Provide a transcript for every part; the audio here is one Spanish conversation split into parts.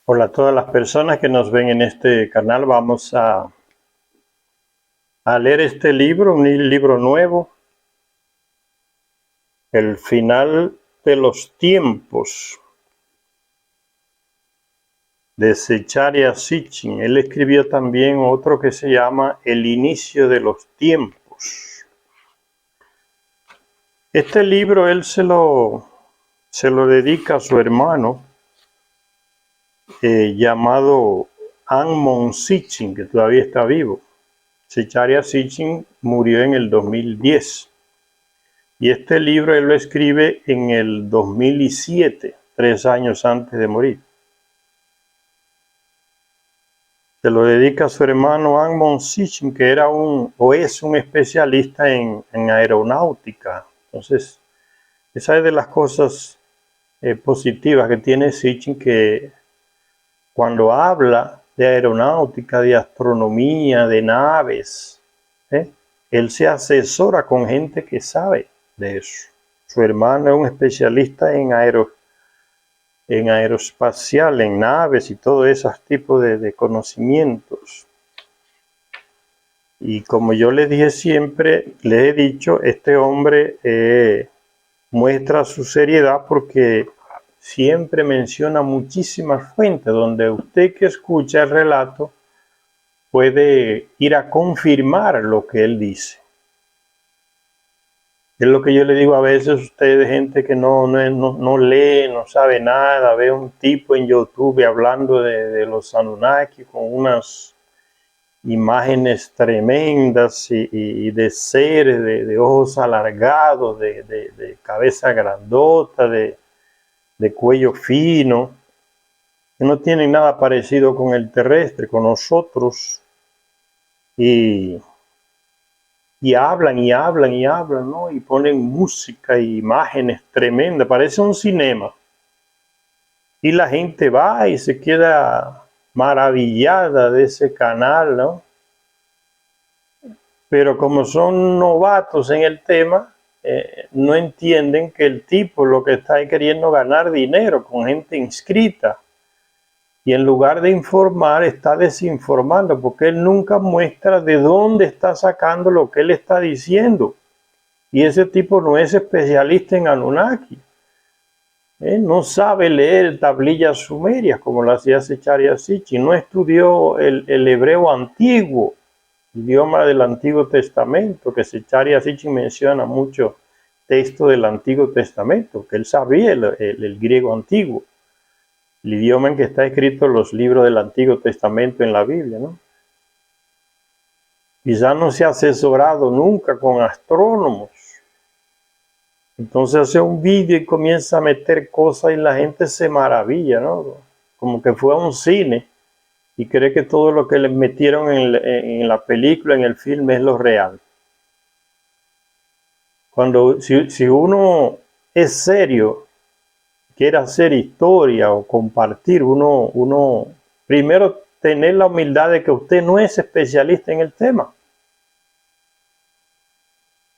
Hola a todas las personas que nos ven en este canal. Vamos a leer este libro, un libro nuevo, El final de los tiempos, de Zecharia Sitchin. Él escribió también otro que se llama El inicio de los tiempos. Este libro él se lo dedica a su hermano llamado Amon Sitchin, que todavía está vivo. Zecharia Sitchin murió en el 2010. Y este libro él lo escribe en el 2007, 3 años antes de morir. Se lo dedica a su hermano Amon Sitchin, que era es un especialista en aeronáutica. Entonces, esa es de las cosas positivas que tiene Sitchin, que cuando habla de aeronáutica, de astronomía, de naves, él se asesora con gente que sabe de eso. Su hermano es un especialista en aeroespacial, en naves y todo ese tipo de conocimientos. Y como yo les dije siempre, les he dicho, este hombre muestra su seriedad porque siempre menciona muchísimas fuentes donde usted que escucha el relato puede ir a confirmar lo que él dice. Es lo que yo le digo a veces a ustedes, gente que no lee, no sabe nada, ve un tipo en YouTube hablando de los Anunnaki con unas imágenes tremendas y de seres de ojos alargados, de cabeza grandota, de cuello fino, que no tienen nada parecido con el terrestre, con nosotros, y hablan y hablan y hablan, ¿no? Y ponen música e imágenes tremendas, parece un cinema. Y la gente va y se queda maravillada de ese canal, ¿no? Pero como son novatos en el tema, no entienden que el tipo lo que está queriendo ganar dinero con gente inscrita. Y en lugar de informar, está desinformando, porque él nunca muestra de dónde está sacando lo que él está diciendo. Y ese tipo no es especialista en Anunnaki. No sabe leer tablillas sumerias como lo hacía Zecharia Sitchin. No estudió el hebreo antiguo, idioma del Antiguo Testamento, que Zecharia Sitchin menciona mucho texto del Antiguo Testamento, que él sabía el griego antiguo, el idioma en que está escrito los libros del Antiguo Testamento en la Biblia, ¿no? Quizá no se ha asesorado nunca con astrónomos. Entonces hace un vídeo y comienza a meter cosas y la gente se maravilla, ¿no? Como que fue a un cine y cree que todo lo que le metieron en la película, en el filme, es lo real. Si uno es serio, quiere hacer historia o compartir, uno primero tener la humildad de que usted no es especialista en el tema.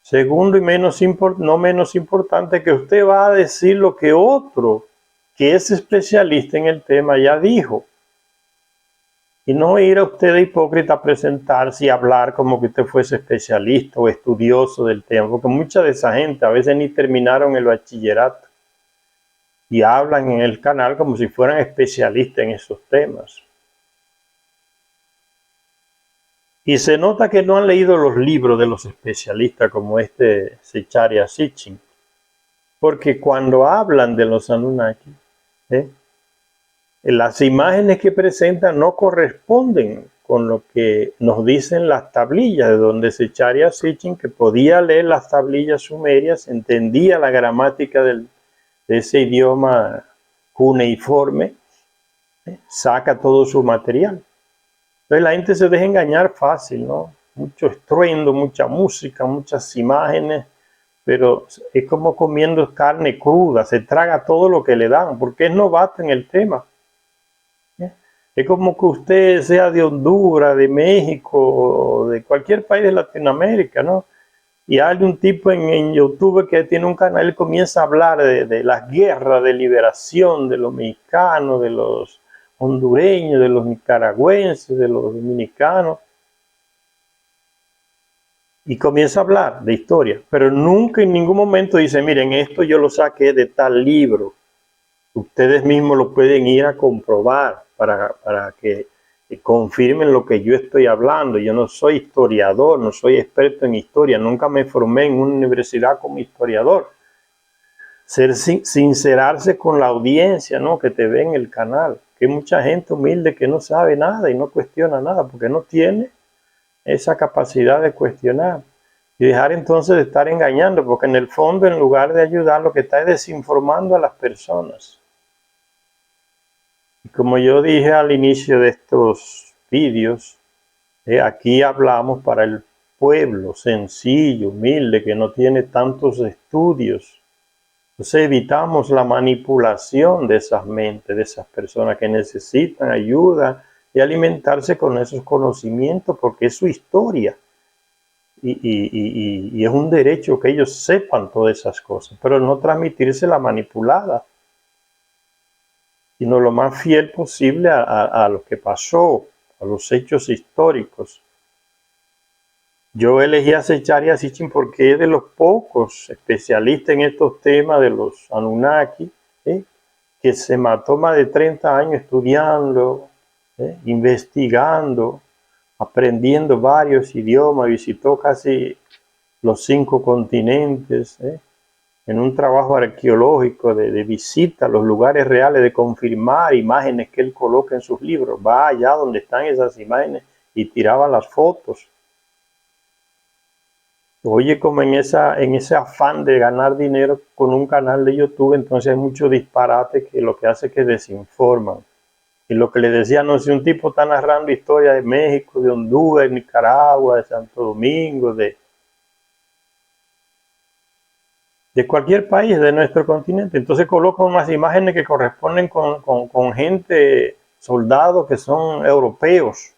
Segundo y no menos importante, que usted va a decir lo que otro que es especialista en el tema ya dijo. Y no ir a usted de hipócrita a presentarse y hablar como que usted fuese especialista o estudioso del tema, porque mucha de esa gente a veces ni terminaron el bachillerato y hablan en el canal como si fueran especialistas en esos temas. Y se nota que no han leído los libros de los especialistas como este Zecharia Sitchin, porque cuando hablan de los Anunnaki, las imágenes que presentan no corresponden con lo que nos dicen las tablillas, de donde Zecharia Sitchin, que podía leer las tablillas sumerias, entendía la gramática de ese idioma cuneiforme, saca todo su material. Entonces la gente se deja engañar fácil, ¿no? Mucho estruendo, mucha música, muchas imágenes, pero es como comiendo carne cruda, se traga todo lo que le dan, porque es novato en el tema. Es como que usted sea de Honduras, de México, o de cualquier país de Latinoamérica, ¿no? Y hay un tipo en YouTube que tiene un canal y comienza a hablar de las guerras de liberación de los mexicanos, de los hondureños, de los nicaragüenses, de los dominicanos, y comienza a hablar de historia, pero nunca en ningún momento dice, miren, esto yo lo saqué de tal libro. Ustedes mismos lo pueden ir a comprobar para que confirmen lo que yo estoy hablando. Yo no soy historiador, no soy experto en historia, nunca me formé en una universidad como historiador. Sincerarse con la audiencia, ¿no?, que te ve en el canal, que hay mucha gente humilde que no sabe nada y no cuestiona nada porque no tiene esa capacidad de cuestionar. Y dejar entonces de estar engañando, porque en el fondo, en lugar de ayudar, lo que está es desinformando a las personas. Y como yo dije al inicio de estos vídeos, aquí hablamos para el pueblo sencillo, humilde, que no tiene tantos estudios. Entonces evitamos la manipulación de esas mentes, de esas personas que necesitan ayuda y alimentarse con esos conocimientos, porque es su historia. Y es un derecho que ellos sepan todas esas cosas, pero no transmitírsela manipulada, sino lo más fiel posible a lo que pasó, a los hechos históricos. Yo elegí a Zecharia Sitchin porque es de los pocos especialistas en estos temas de los Anunnaki, que se mató más de 30 años estudiando, investigando, aprendiendo varios idiomas, visitó casi los 5 continentes, en un trabajo arqueológico de visita a los lugares reales, de confirmar imágenes que él coloca en sus libros. Va allá donde están esas imágenes y tiraba las fotos. Oye, como en ese afán de ganar dinero con un canal de YouTube, entonces hay mucho disparate que lo que hace es que desinforman. Y lo que le decía, no, si un tipo está narrando historias de México, de Honduras, de Nicaragua, de Santo Domingo, de cualquier país de nuestro continente, entonces coloca unas imágenes que corresponden con gente, soldados que son europeos.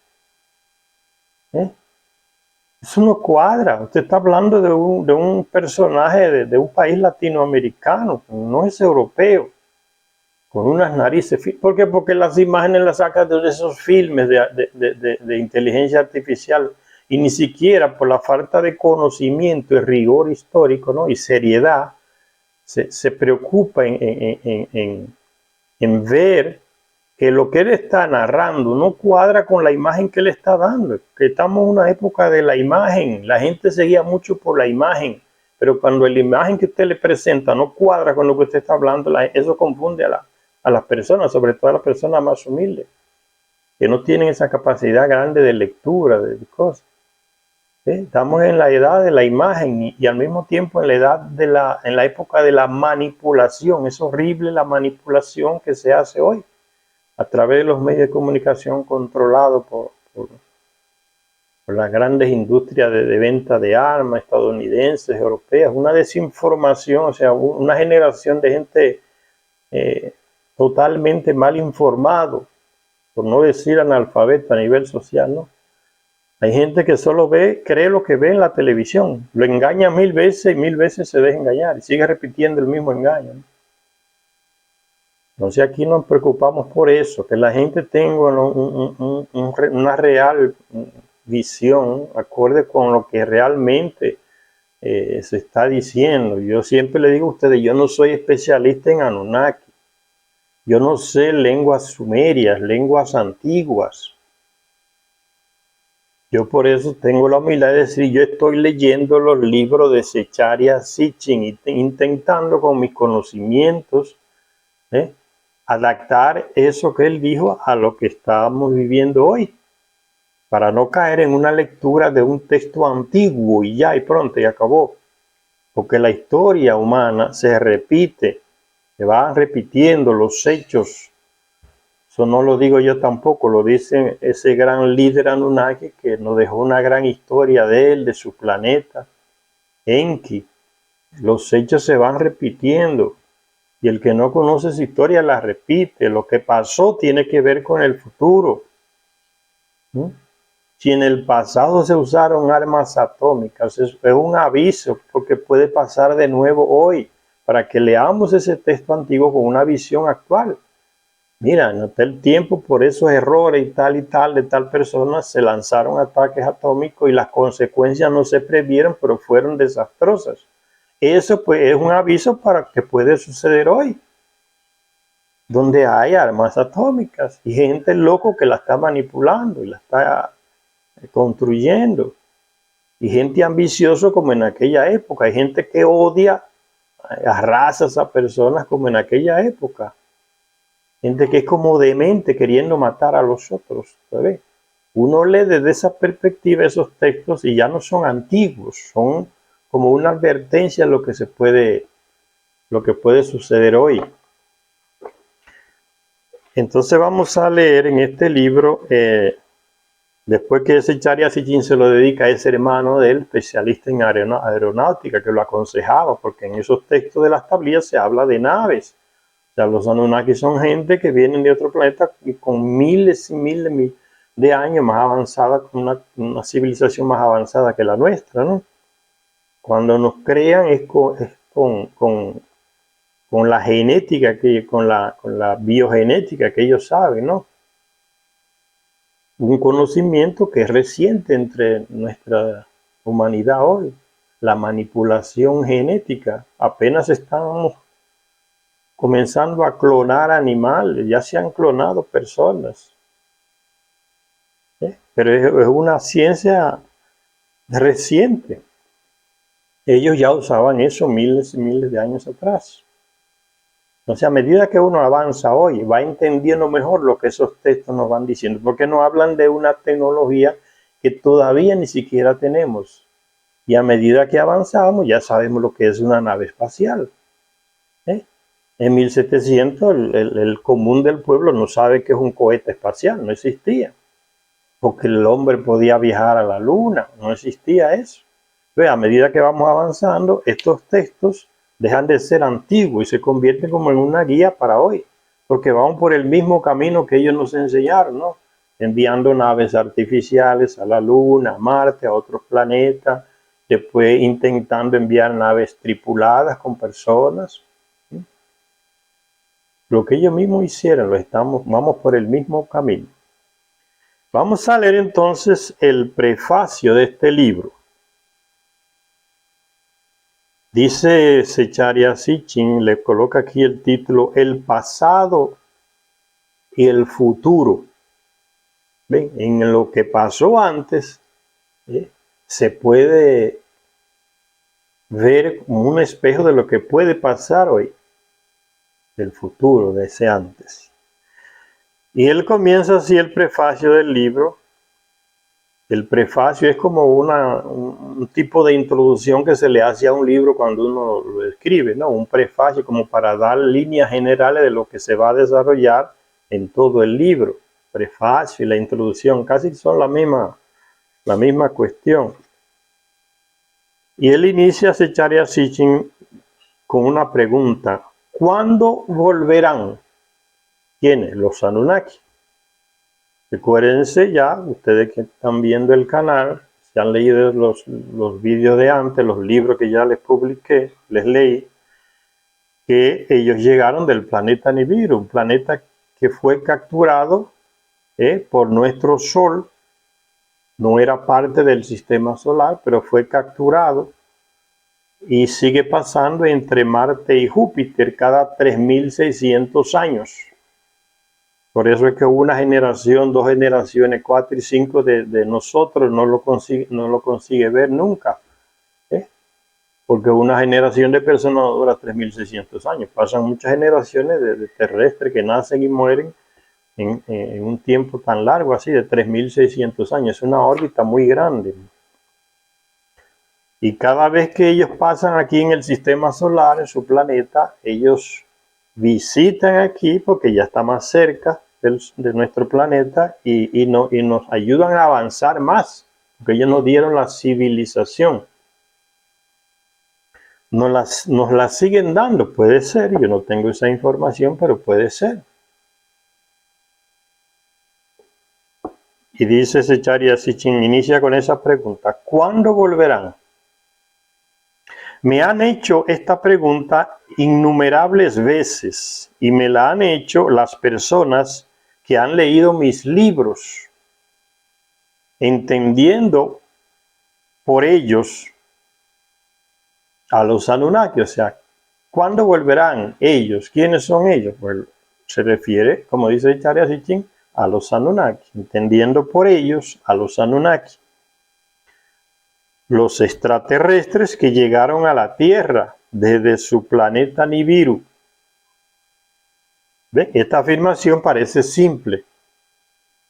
Eso no cuadra. Usted está hablando de un personaje de un país latinoamericano, no es europeo, con unas narices. ¿Por qué? Porque las imágenes las sacas de esos filmes de inteligencia artificial, y ni siquiera por la falta de conocimiento y rigor histórico, ¿no?, y seriedad, se preocupa en ver que lo que él está narrando no cuadra con la imagen que él está dando, que estamos en una época de la imagen, la gente seguía mucho por la imagen, pero cuando la imagen que usted le presenta no cuadra con lo que usted está hablando, eso confunde a las personas, sobre todo a las personas más humildes, que no tienen esa capacidad grande de lectura, de cosas. Estamos en la edad de la imagen y al mismo tiempo en la época de la manipulación. Es horrible la manipulación que se hace hoy a través de los medios de comunicación controlados por las grandes industrias de venta de armas estadounidenses, europeas. Una desinformación, o sea, una generación de gente totalmente mal informado, por no decir analfabeto a nivel social, ¿no? Hay gente que solo cree lo que ve en la televisión, lo engaña 1000 veces y 1000 veces se deja engañar y sigue repitiendo el mismo engaño, ¿no? Entonces aquí nos preocupamos por eso, que la gente tenga una real visión acorde con lo que realmente se está diciendo. Yo siempre le digo a ustedes, yo no soy especialista en Anunnaki, yo no sé lenguas sumerias, lenguas antiguas. Yo por eso tengo la humildad de decir, yo estoy leyendo los libros de Zecharia Sitchin, intentando con mis conocimientos adaptar eso que él dijo a lo que estamos viviendo hoy, para no caer en una lectura de un texto antiguo y ya, y pronto, y acabó. Porque la historia humana se repite, se van repitiendo los hechos. Eso no lo digo yo tampoco, lo dice ese gran líder Anunnaki que nos dejó una gran historia de él, de su planeta, Enki. Los hechos se van repitiendo y el que no conoce esa historia la repite. Lo que pasó tiene que ver con el futuro. Si en el pasado se usaron armas atómicas, es un aviso porque puede pasar de nuevo hoy, para que leamos ese texto antiguo con una visión actual. Mira, en aquel tiempo, por esos errores y tal, de tal persona, se lanzaron ataques atómicos y las consecuencias no se previeron, pero fueron desastrosas. Eso pues es un aviso para que puede suceder hoy, donde hay armas atómicas y gente loco que la está manipulando y la está construyendo. Y gente ambiciosa como en aquella época. Hay gente que odia a razas, a personas como en aquella época. Gente que es como demente queriendo matar a los otros. ¿Sabes? Uno lee desde esa perspectiva esos textos y ya no son antiguos, son como una advertencia de lo que puede suceder hoy. Entonces vamos a leer en este libro, después que Zecharia Sitchin se lo dedica a ese hermano de él, especialista en aeronáutica, que lo aconsejaba, porque en esos textos de las tablillas se habla de naves. O sea, los Anunnaki son gente que vienen de otro planeta y con miles y miles de años más avanzada, con una civilización más avanzada que la nuestra, ¿no? Cuando nos crean es con la genética, con la biogenética que ellos saben, ¿no? Un conocimiento que es reciente entre nuestra humanidad hoy, la manipulación genética. Apenas estamos comenzando a clonar animales, ya se han clonado personas. Pero es una ciencia reciente. Ellos ya usaban eso miles y miles de años atrás. Entonces, a medida que uno avanza hoy, va entendiendo mejor lo que esos textos nos van diciendo, porque nos hablan de una tecnología que todavía ni siquiera tenemos. Y a medida que avanzamos, ya sabemos lo que es una nave espacial. En 1700, el común del pueblo no sabe qué es un cohete espacial, no existía. Porque el hombre podía viajar a la luna, no existía eso. Pero a medida que vamos avanzando, estos textos dejan de ser antiguos y se convierten como en una guía para hoy, porque vamos por el mismo camino que ellos nos enseñaron, ¿no? Enviando naves artificiales a la Luna, a Marte, a otros planetas, después intentando enviar naves tripuladas con personas. Lo que ellos mismos hicieron, vamos por el mismo camino. Vamos a leer entonces el prefacio de este libro. Dice Zecharia Sitchin, le coloca aquí el título, El pasado y el futuro. ¿Ven? En lo que pasó antes, se puede ver como un espejo de lo que puede pasar hoy, del futuro, de ese antes. Y él comienza así el prefacio del libro. El prefacio es como un tipo de introducción que se le hace a un libro cuando uno lo escribe, ¿no? Un prefacio como para dar líneas generales de lo que se va a desarrollar en todo el libro. Prefacio y la introducción casi son la misma cuestión. Y él inicia Zecharia Sitchin con una pregunta. ¿Cuándo volverán? ¿Quiénes? Los Anunnaki. Recuérdense ya, ustedes que están viendo el canal, si han leído los vídeos de antes, los libros que ya les publiqué, les leí, que ellos llegaron del planeta Nibiru, un planeta que fue capturado por nuestro Sol, no era parte del sistema solar, pero fue capturado y sigue pasando entre Marte y Júpiter cada 3600 años. Por eso es que una generación, 2 generaciones, 4 y 5 de nosotros no lo consigue ver nunca. Porque una generación de personas dura 3600 años. Pasan muchas generaciones de terrestres que nacen y mueren en un tiempo tan largo así, de 3600 años. Es una órbita muy grande. Y cada vez que ellos pasan aquí en el sistema solar, en su planeta, ellos visitan aquí porque ya está más cerca de nuestro planeta y nos ayudan a avanzar más, porque ellos nos dieron la civilización. Nos la siguen dando, puede ser, yo no tengo esa información, pero puede ser. Y dice Zecharia Sitchin, inicia con esa pregunta, ¿cuándo volverán? Me han hecho esta pregunta innumerables veces y me la han hecho las personas que han leído mis libros, entendiendo por ellos a los Anunnaki. O sea, ¿cuándo volverán ellos? ¿Quiénes son ellos? Pues se refiere, como dice Charya Sitchin, a los Anunnaki, entendiendo por ellos a los Anunnaki. Los extraterrestres que llegaron a la Tierra desde su planeta Nibiru. ¿Ve? Esta afirmación parece simple,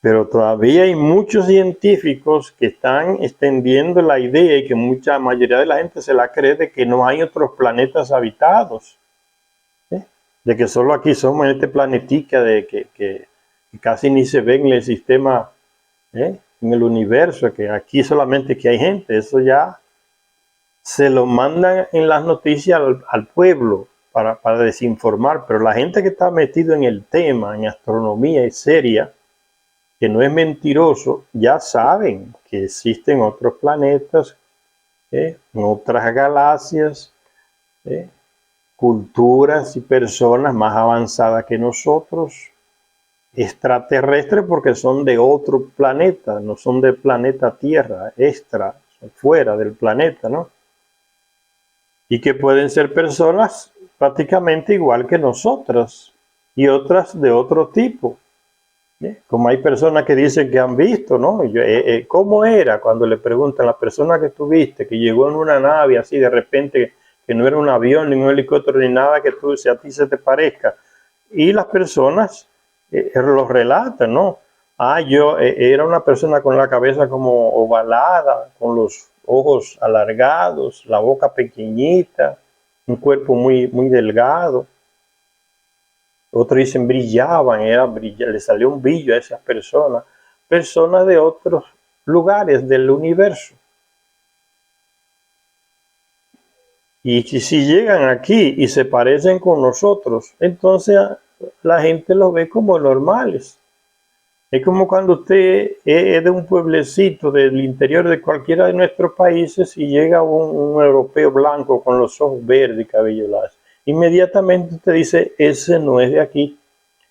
pero todavía hay muchos científicos que están extendiendo la idea y que mucha mayoría de la gente se la cree de que no hay otros planetas habitados. De que solo aquí somos en este planetica de que casi ni se ve en el sistema, en el universo, que aquí solamente que hay gente. Eso ya se lo mandan en las noticias al pueblo para desinformar, pero la gente que está metido en el tema, en astronomía y seria, que no es mentiroso, ya saben que existen otros planetas, en otras galaxias, culturas y personas más avanzadas que nosotros, extraterrestres porque son de otro planeta, no son del planeta Tierra, extra, fuera del planeta, ¿no? Y que pueden ser personas prácticamente igual que nosotros y otras de otro tipo. Como hay personas que dicen que han visto, ¿no? ¿Cómo era cuando le preguntan a la persona que tú viste, que llegó en una nave así de repente, que no era un avión, ni un helicóptero, ni nada que a ti se te parezca? Y las personas los relatan, ¿no? Era una persona con la cabeza como ovalada, con los ojos alargados, la boca pequeñita, un cuerpo muy, muy delgado. Otros dicen brillaban, le salió un brillo a esas personas, personas de otros lugares del universo. Y si llegan aquí y se parecen con nosotros, entonces la gente los ve como normales. Es como cuando usted es de un pueblecito del interior de cualquiera de nuestros países y llega un europeo blanco con los ojos verdes y cabello lacio. Inmediatamente usted dice, ese no es de aquí,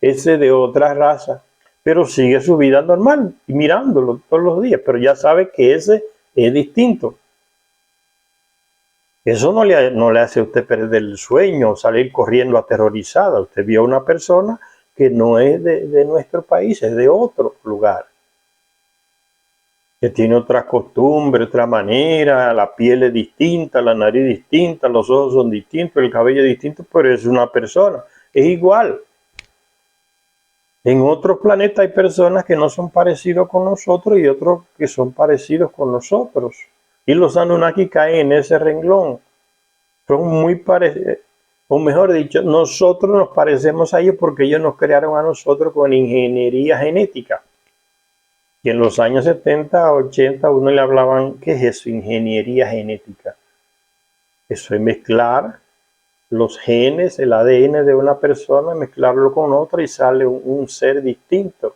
ese es de otra raza, pero sigue su vida normal y mirándolo todos los días, pero ya sabe que ese es distinto. Eso no le hace a usted perder el sueño o salir corriendo aterrorizada. Usted vio a una persona que no es de nuestro país, es de otro lugar, que tiene otra costumbre, otra manera, la piel es distinta, la nariz distinta, los ojos son distintos, el cabello es distinto, pero es una persona, es igual. En otros planetas hay personas que no son parecidos con nosotros y otros que son parecidos con nosotros. Y los Anunnaki caen en ese renglón. Son muy parecidos, o mejor dicho, nosotros nos parecemos a ellos porque ellos nos crearon a nosotros con ingeniería genética. Y en los años 70, 80, a uno le hablaban, ¿qué es eso? Ingeniería genética. Eso es mezclar los genes, el ADN de una persona, mezclarlo con otra y sale un ser distinto.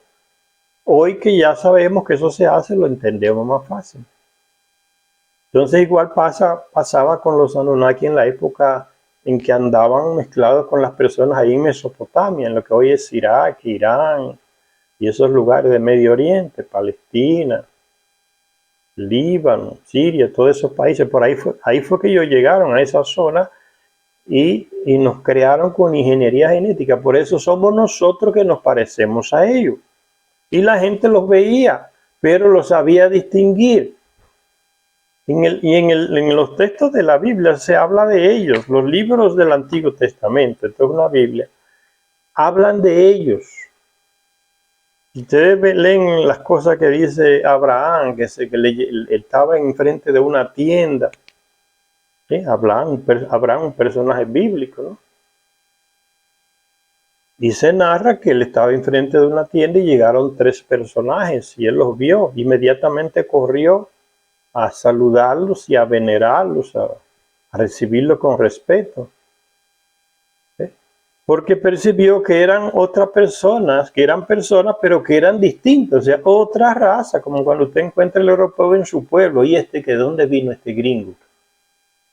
Hoy que ya sabemos que eso se hace, lo entendemos más fácil. Entonces igual pasaba con los Anunnaki en la época en que andaban mezclados con las personas ahí en Mesopotamia, en lo que hoy es Irak, Irán y esos lugares de Medio Oriente, Palestina, Líbano, Siria, todos esos países. Por ahí fue que ellos llegaron a esa zona y nos crearon con ingeniería genética. Por eso somos nosotros que nos parecemos a ellos. Y la gente los veía, pero los sabía distinguir. En los textos de la Biblia se habla de ellos. Los libros del Antiguo Testamento, esto es una Biblia, hablan de ellos. Ustedes leen las cosas que dice Abraham, que estaba enfrente de una tienda. ¿Sí? Abraham, un personaje bíblico, ¿no? Y se narra que él estaba enfrente de una tienda y llegaron 3 personajes y él los vio. Inmediatamente corrió a saludarlos y a venerarlos, a recibirlos con respeto. Porque percibió que eran otras personas, pero que eran distintas, o sea, otra raza, como cuando usted encuentra el europeo en su pueblo, y ¿de dónde vino este gringo?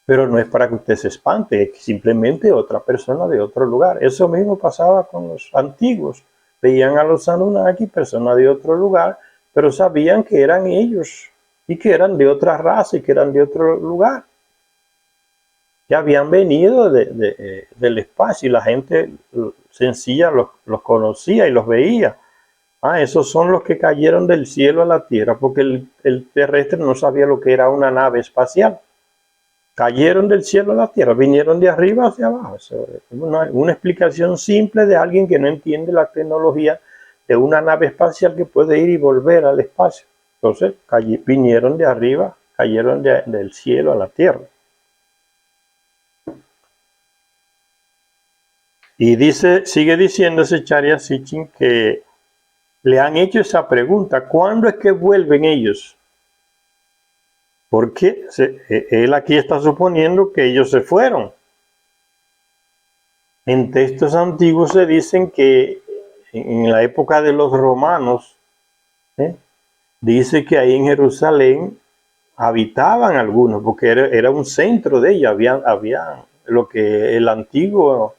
Pero no es para que usted se espante, es simplemente otra persona de otro lugar. Eso mismo pasaba con los antiguos. Veían a los Anunnaki, personas de otro lugar, pero sabían que eran ellos y que eran de otra raza y que eran de otro lugar. Que habían venido del espacio y la gente sencilla los conocía y los veía. Ah, esos son los que cayeron del cielo a la tierra, porque el terrestre no sabía lo que era una nave espacial. Cayeron del cielo a la tierra, vinieron de arriba hacia abajo. Es una explicación simple de alguien que no entiende la tecnología de una nave espacial que puede ir y volver al espacio. Entonces, vinieron de arriba, cayeron del cielo a la tierra. Y sigue diciendo ese Charya Sitchin que le han hecho esa pregunta: ¿cuándo es que vuelven ellos? Porque él aquí está suponiendo que ellos se fueron. En textos antiguos se dicen que en la época de los romanos, dice que ahí en Jerusalén habitaban algunos, porque era un centro de ellos, había lo que el antiguo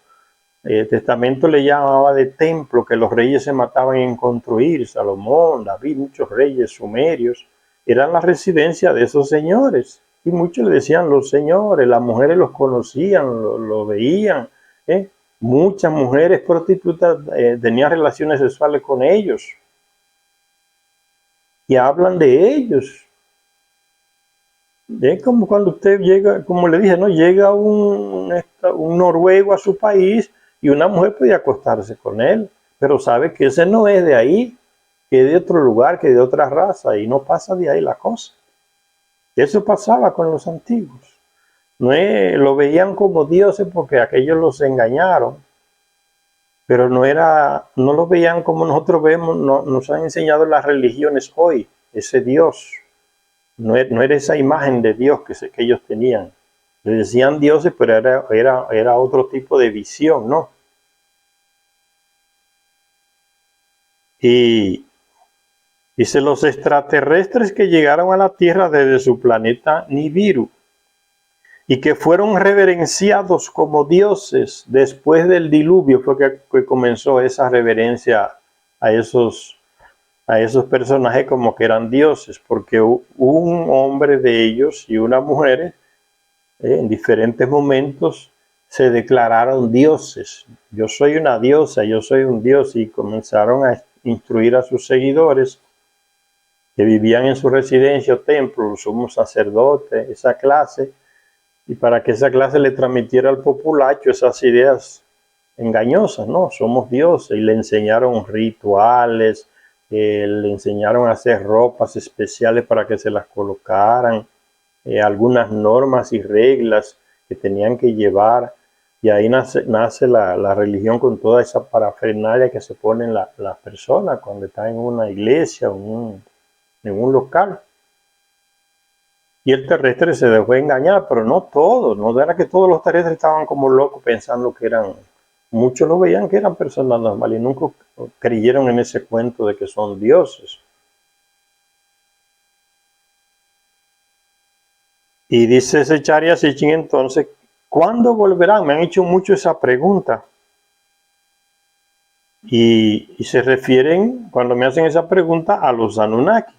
Testamento le llamaba de templo, que los reyes se mataban en construir. Salomón, David, muchos reyes sumerios, eran la residencia de esos señores. Y muchos le decían los señores, las mujeres los conocían, lo veían. Muchas mujeres prostitutas tenían relaciones sexuales con ellos. Y hablan de ellos. Es como cuando usted llega, como le dije, ¿no? Llega un noruego a su país y una mujer puede acostarse con él, pero sabe que ese no es de ahí, que es de otro lugar, que es de otra raza, y no pasa de ahí la cosa. Eso pasaba con los antiguos. No lo veían como dioses porque aquellos los engañaron, pero no lo veían como nosotros vemos, nos han enseñado las religiones hoy, ese Dios. No era esa imagen de Dios que ellos tenían. Le decían dioses, pero era otro tipo de visión, ¿no? Y dice: los extraterrestres que llegaron a la Tierra desde su planeta Nibiru y que fueron reverenciados como dioses después del diluvio, fue que comenzó esa reverencia a esos personajes como que eran dioses, porque un hombre de ellos y una mujer en diferentes momentos se declararon dioses. Yo soy una diosa, yo soy un dios, y comenzaron a instruir a sus seguidores que vivían en su residencia o templo, los sumos sacerdotes, esa clase, y para que esa clase le transmitiera al populacho esas ideas engañosas, ¿no? Somos dioses, y le enseñaron rituales, le enseñaron a hacer ropas especiales para que se las colocaran, algunas normas y reglas que tenían que llevar, y ahí nace la religión con toda esa parafernalia que se ponen las personas cuando están en una iglesia o en un local. Y el terrestre se dejó engañar, pero no todos, no era que todos los terrestres estaban como locos pensando que eran, muchos lo veían que eran personas normales y nunca creyeron en ese cuento de que son dioses. Y dice ese Charya Sitchin entonces: ¿cuándo volverán? Me han hecho mucho esa pregunta. Y se refieren, cuando me hacen esa pregunta, a los Anunnaki.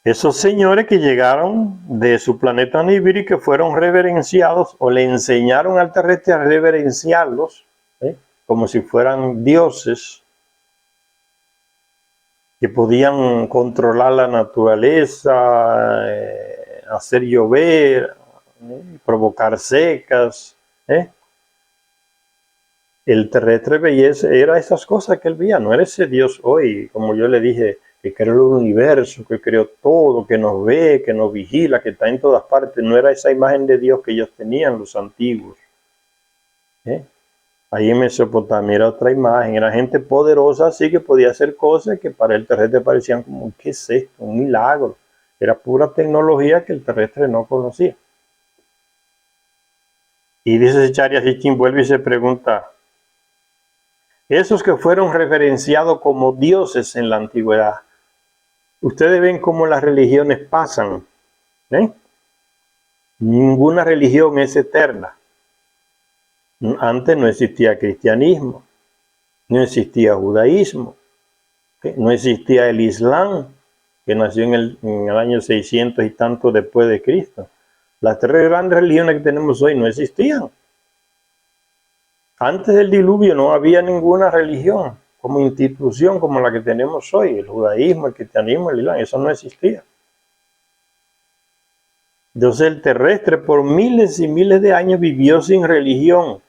Esos señores que llegaron de su planeta Nibiru y que fueron reverenciados, o le enseñaron al terrestre a reverenciarlos, como si fueran dioses, que podían controlar la naturaleza, hacer llover, provocar secas. El terrestre era esas cosas que él veía, no era ese Dios hoy, como yo le dije, que creó el universo, que creó todo, que nos ve, que nos vigila, que está en todas partes. No era esa imagen de Dios que ellos tenían, los antiguos. Ahí en Mesopotamia era otra imagen, era gente poderosa, así que podía hacer cosas que para el terrestre parecían como, ¿qué es esto? Un milagro. Era pura tecnología que el terrestre no conocía. Y dice Charya Sitchin, vuelve y se pregunta: esos que fueron referenciados como dioses en la antigüedad, Ustedes ven cómo las religiones pasan. Ninguna religión es eterna. Antes no existía cristianismo, no existía judaísmo, no existía el Islam, que nació en el año 600 y tanto después de Cristo. Las tres grandes religiones que tenemos hoy no existían. Antes del diluvio no había ninguna religión como institución como la que tenemos hoy, el judaísmo, el cristianismo, el Islam, eso no existía. Entonces el terrestre por miles y miles de años vivió sin religión.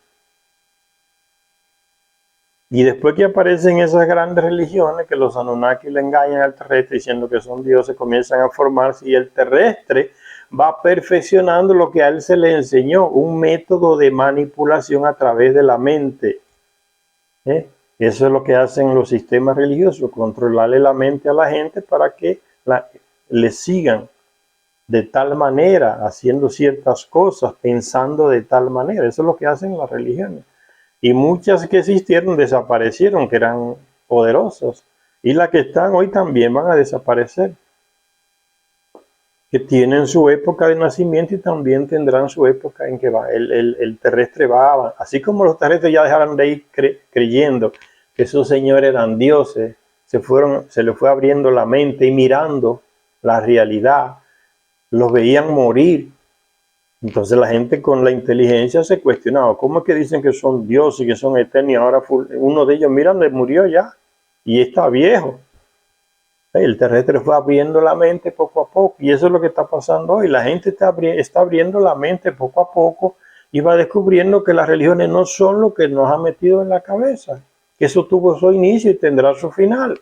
Y después que aparecen esas grandes religiones, que los Anunnaki le engañan al terrestre diciendo que son dioses, comienzan a formarse y el terrestre va perfeccionando lo que a él se le enseñó, un método de manipulación a través de la mente. Eso es lo que hacen los sistemas religiosos, controlarle la mente a la gente para que le sigan de tal manera, haciendo ciertas cosas, pensando de tal manera. Eso es lo que hacen las religiones. Y muchas que existieron desaparecieron, que eran poderosas. Y las que están hoy también van a desaparecer. Que tienen su época de nacimiento y también tendrán su época en que va. El terrestre va, así como los terrestres ya dejaron de ir creyendo que esos señores eran dioses, se les fue abriendo la mente y mirando la realidad, los veían morir. Entonces la gente con la inteligencia se cuestionaba, ¿cómo es que dicen que son dioses y que son eternos? Y ahora uno de ellos, miran, murió ya y está viejo. El terrestre fue abriendo la mente poco a poco y eso es lo que está pasando hoy. La gente está abriendo la mente poco a poco y va descubriendo que las religiones no son lo que nos ha metido en la cabeza, que eso tuvo su inicio y tendrá su final.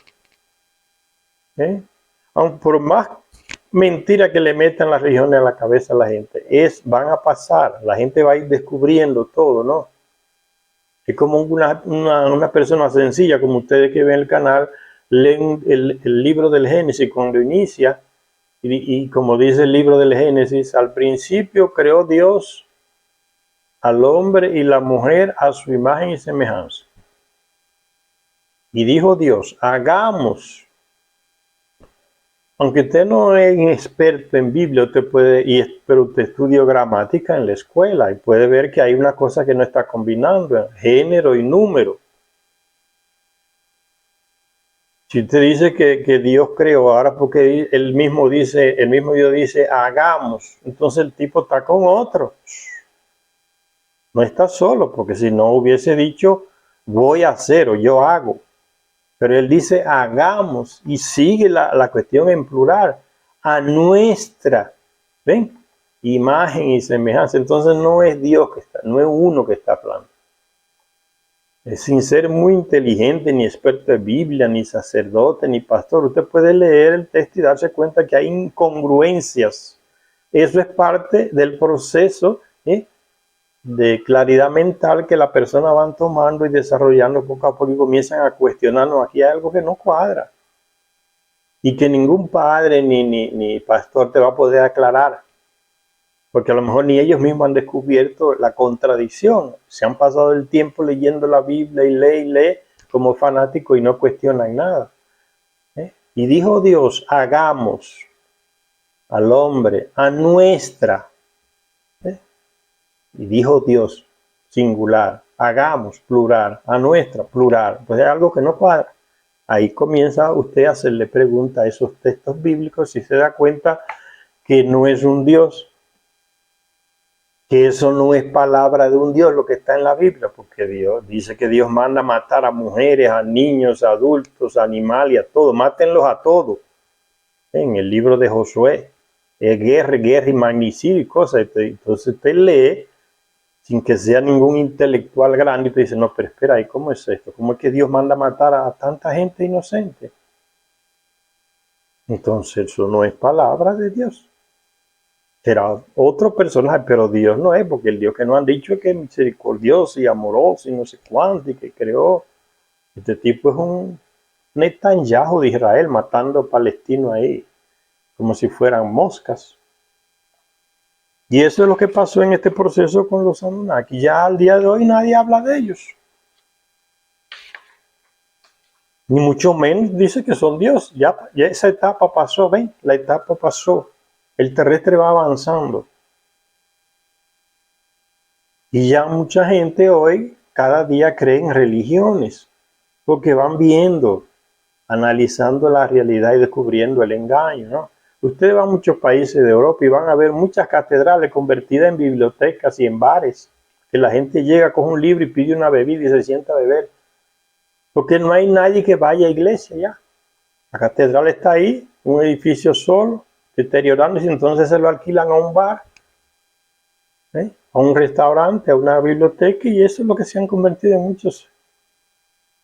Aunque por más mentira que le metan las religiones a la cabeza a la gente, van a pasar, la gente va a ir descubriendo todo, ¿no? Es como una persona sencilla, como ustedes que ven el canal, leen el libro del Génesis cuando inicia, y como dice el libro del Génesis, al principio creó Dios al hombre y la mujer a su imagen y semejanza. Y dijo Dios, hagamos. Aunque usted no es experto en Biblia, pero usted estudió gramática en la escuela y puede ver que hay una cosa que no está combinando, género y número. Si usted dice que Dios creó, ahora porque el mismo Dios dice, hagamos, entonces el tipo está con otro. No está solo, porque si no hubiese dicho, voy a hacer o yo hago. Pero él dice, hagamos, y sigue la cuestión en plural, a nuestra, ¿ven? Imagen y semejanza. Entonces no es Dios no es uno que está hablando. Sin ser muy inteligente, ni experto de Biblia, ni sacerdote, ni pastor, usted puede leer el texto y darse cuenta que hay incongruencias. Eso es parte del proceso de claridad mental que la persona van tomando y desarrollando poco a poco y comienzan a cuestionarnos. Aquí hay algo que no cuadra y que ningún padre ni pastor te va a poder aclarar, porque a lo mejor ni ellos mismos han descubierto la contradicción. Se han pasado el tiempo leyendo la Biblia y lee como fanático y no cuestionan nada. Y dijo Dios, hagamos al hombre a nuestra. Y dijo Dios, singular, hagamos, plural, a nuestra, plural. Pues es algo que no cuadra. Ahí comienza usted a hacerle pregunta a esos textos bíblicos y se da cuenta que no es un Dios, que eso no es palabra de un Dios lo que está en la Biblia, porque Dios dice que Dios manda matar a mujeres, a niños, a adultos, a animales, a todos, mátenlos a todos. En el libro de Josué, guerra y magnicidio y cosas. Entonces usted lee sin que sea ningún intelectual grande, y te dice, no, pero espera, ¿y cómo es esto? ¿Cómo es que Dios manda matar a tanta gente inocente? Entonces eso no es palabra de Dios. Será otro personaje, pero Dios no es, porque el Dios que nos han dicho es que es misericordioso y amoroso y no sé cuánto, y que creó. Este tipo es un Netanyahu de Israel, matando palestinos ahí, como si fueran moscas. Y eso es lo que pasó en este proceso con los Anunnaki. Ya al día de hoy nadie habla de ellos. Ni mucho menos dice que son Dios. Ya esa etapa pasó, ven, la etapa pasó. El terrestre va avanzando. Y ya mucha gente hoy, cada día cree en religiones, porque van viendo, analizando la realidad y descubriendo el engaño, ¿no? Ustedes van a muchos países de Europa y van a ver muchas catedrales convertidas en bibliotecas y en bares, que la gente llega, coge un libro y pide una bebida y se sienta a beber, porque no hay nadie que vaya a iglesia ya. La catedral está ahí, un edificio solo, deteriorándose, entonces se lo alquilan a un bar, a un restaurante, a una biblioteca, y eso es lo que se han convertido en muchos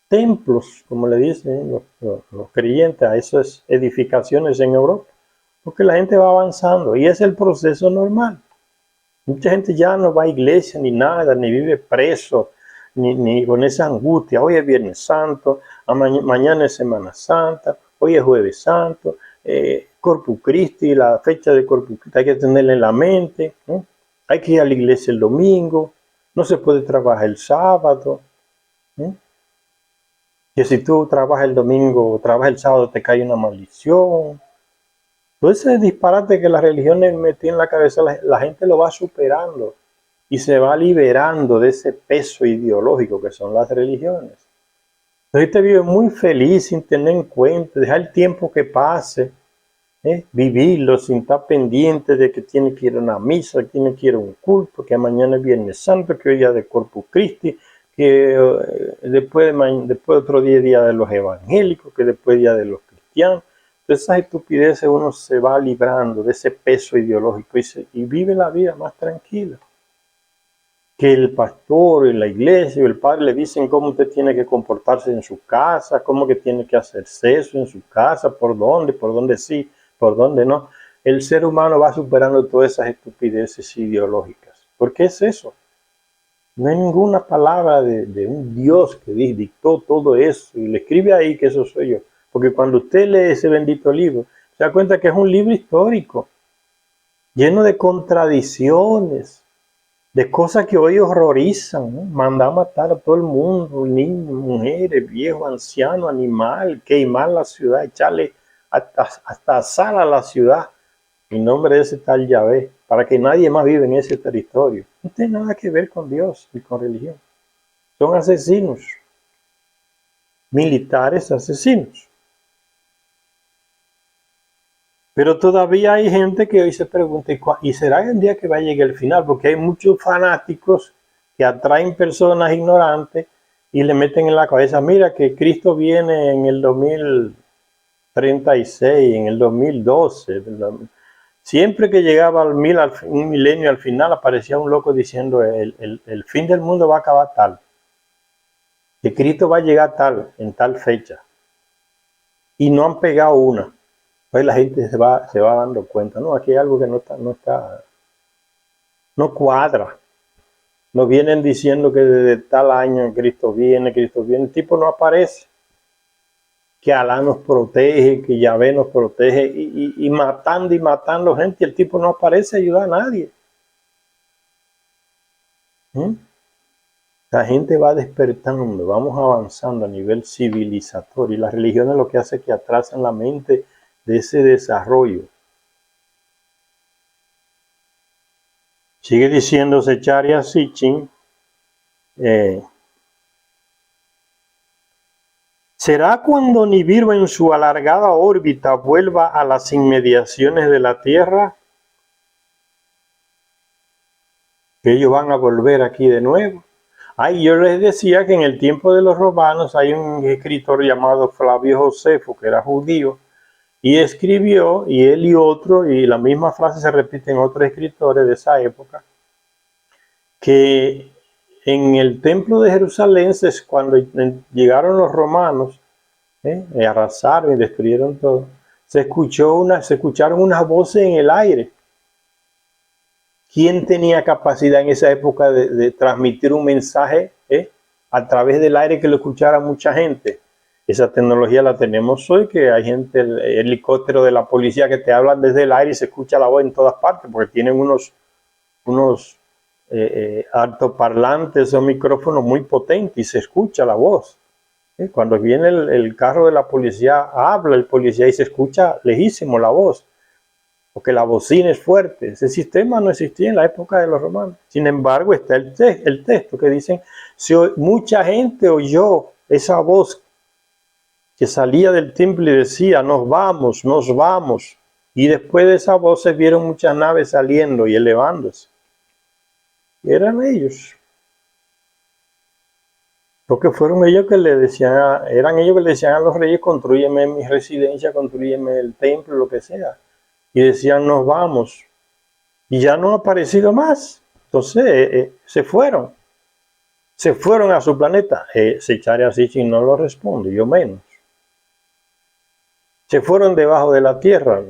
templos, como le dicen los creyentes, a esas edificaciones en Europa, porque la gente va avanzando y es el proceso normal. Mucha gente ya no va a iglesia ni nada, ni vive preso, ni con esa angustia. Hoy es Viernes Santo, mañana es Semana Santa, hoy es Jueves Santo, Corpus Christi, la fecha de Corpus Christi hay que tenerla en la mente, ¿no? Hay que ir a la iglesia el domingo, no se puede trabajar el sábado, ¿no? Que si tú trabajas el domingo o trabajas el sábado te cae una maldición. Todo ese disparate que las religiones meten en la cabeza, la gente lo va superando y se va liberando de ese peso ideológico que son las religiones. Entonces te vive muy feliz sin tener en cuenta, dejar el tiempo que pase, vivirlo sin estar pendiente de que tiene que ir a una misa, que tiene que ir a un culto, que mañana es Viernes Santo, que hoy es día de Corpus Christi, que después otro día de los evangélicos, que después día de los cristianos. De esas estupideces uno se va librando de ese peso ideológico y vive la vida más tranquila. Que el pastor y la iglesia y el padre le dicen cómo usted tiene que comportarse en su casa, cómo que tiene que hacer sexo en su casa, por dónde sí, por dónde no. El ser humano va superando todas esas estupideces ideológicas. ¿Por qué es eso? No hay ninguna palabra de un Dios que dictó todo eso y le escribe ahí que eso soy yo. Porque cuando usted lee ese bendito libro, se da cuenta que es un libro histórico, lleno de contradicciones, de cosas que hoy horrorizan, ¿no? Mandar a matar a todo el mundo, niños, mujeres, viejos, ancianos, animales, quemar la ciudad, echarle hasta sal a la ciudad en nombre de ese tal Yahvé, para que nadie más viva en ese territorio. No tiene nada que ver con Dios ni con religión. Son asesinos, militares asesinos. Pero todavía hay gente que hoy se pregunta, ¿y será el día que va a llegar el final? Porque hay muchos fanáticos que atraen personas ignorantes y le meten en la cabeza, mira que Cristo viene en el 2036, en el 2012. Siempre que llegaba un milenio al final aparecía un loco diciendo el fin del mundo va a acabar tal. Que Cristo va a llegar en tal fecha. Y no han pegado una. Pues la gente se va dando cuenta, no, aquí hay algo que no cuadra. Nos vienen diciendo que desde tal año Cristo viene, el tipo no aparece. Que Alá nos protege, que Yahvé nos protege, y matando gente, y el tipo no aparece a ayudar a nadie. La gente va despertando, vamos avanzando a nivel civilizatorio, y las religiones lo que hace es que atrasan la mente de ese desarrollo. Sigue diciendo Zecharia Sitchin, ¿será cuando Nibiru en su alargada órbita vuelva a las inmediaciones de la Tierra que ellos van a volver aquí de nuevo? Yo les decía que en el tiempo de los romanos hay un escritor llamado Flavio Josefo, que era judío, y escribió, y él y otro, y la misma frase se repite en otros escritores de esa época, que en el templo de Jerusalén, cuando llegaron los romanos, arrasaron y destruyeron todo, se escucharon unas voces en el aire. ¿Quién tenía capacidad en esa época de transmitir un mensaje a través del aire que lo escuchara mucha gente? Esa tecnología la tenemos hoy, que hay gente, el helicóptero de la policía que te hablan desde el aire y se escucha la voz en todas partes, porque tienen unos altoparlantes o micrófonos muy potentes y se escucha la voz. Cuando viene el carro de la policía, habla el policía y se escucha lejísimo la voz, porque la bocina es fuerte. Ese sistema no existía en la época de los romanos. Sin embargo, está el texto que dicen, mucha gente oyó esa voz que salía del templo y decía, nos vamos, nos vamos. Y después de esa voz se vieron muchas naves saliendo y elevándose. Y eran ellos. Porque fueron ellos que le decían, eran ellos que le decían a los reyes, construyeme mi residencia, construyeme el templo, lo que sea. Y decían, nos vamos. Y ya no ha aparecido más. Entonces, se fueron. Se fueron a su planeta. Secharia Sitchin no lo responde, yo menos. Se fueron debajo de la tierra.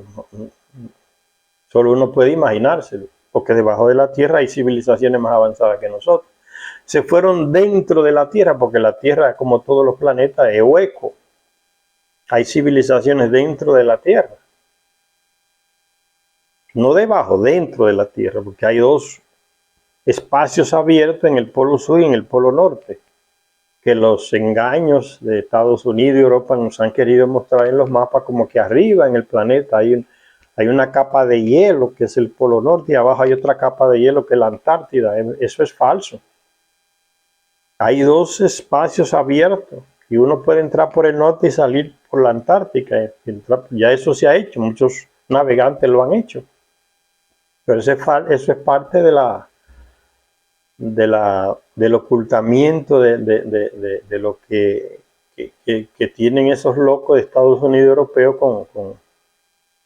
Solo uno puede imaginárselo, porque debajo de la tierra hay civilizaciones más avanzadas que nosotros. Se fueron dentro de la tierra, porque la tierra, como todos los planetas, es hueco. Hay civilizaciones dentro de la tierra. No debajo, dentro de la tierra, porque hay dos espacios abiertos en el polo sur y en el polo norte, que los engaños de Estados Unidos y Europa nos han querido mostrar en los mapas como que arriba en el planeta hay una capa de hielo que es el polo norte y abajo hay otra capa de hielo que es la Antártida. Eso es falso. Hay dos espacios abiertos y uno puede entrar por el norte y salir por la Antártica. Ya eso se ha hecho, muchos navegantes lo han hecho. Pero eso es parte del ocultamiento de lo que tienen esos locos de Estados Unidos y europeos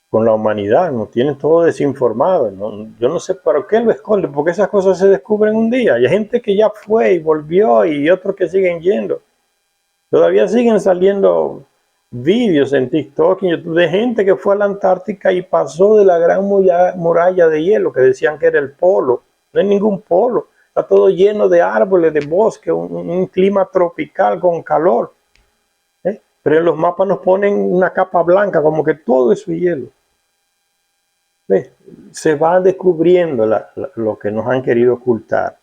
con la humanidad. Nos tienen todo desinformado. ¿No? Yo no sé por qué lo esconden, porque esas cosas se descubren un día. Hay gente que ya fue y volvió y otros que siguen yendo. Todavía siguen saliendo vídeos en TikTok y YouTube de gente que fue a la Antártica y pasó de la gran muralla de hielo que decían que era el polo. No hay ningún polo. Está todo lleno de árboles, de bosque, un clima tropical con calor. Pero en los mapas nos ponen una capa blanca, como que todo eso es hielo. Se va descubriendo lo que nos han querido ocultar.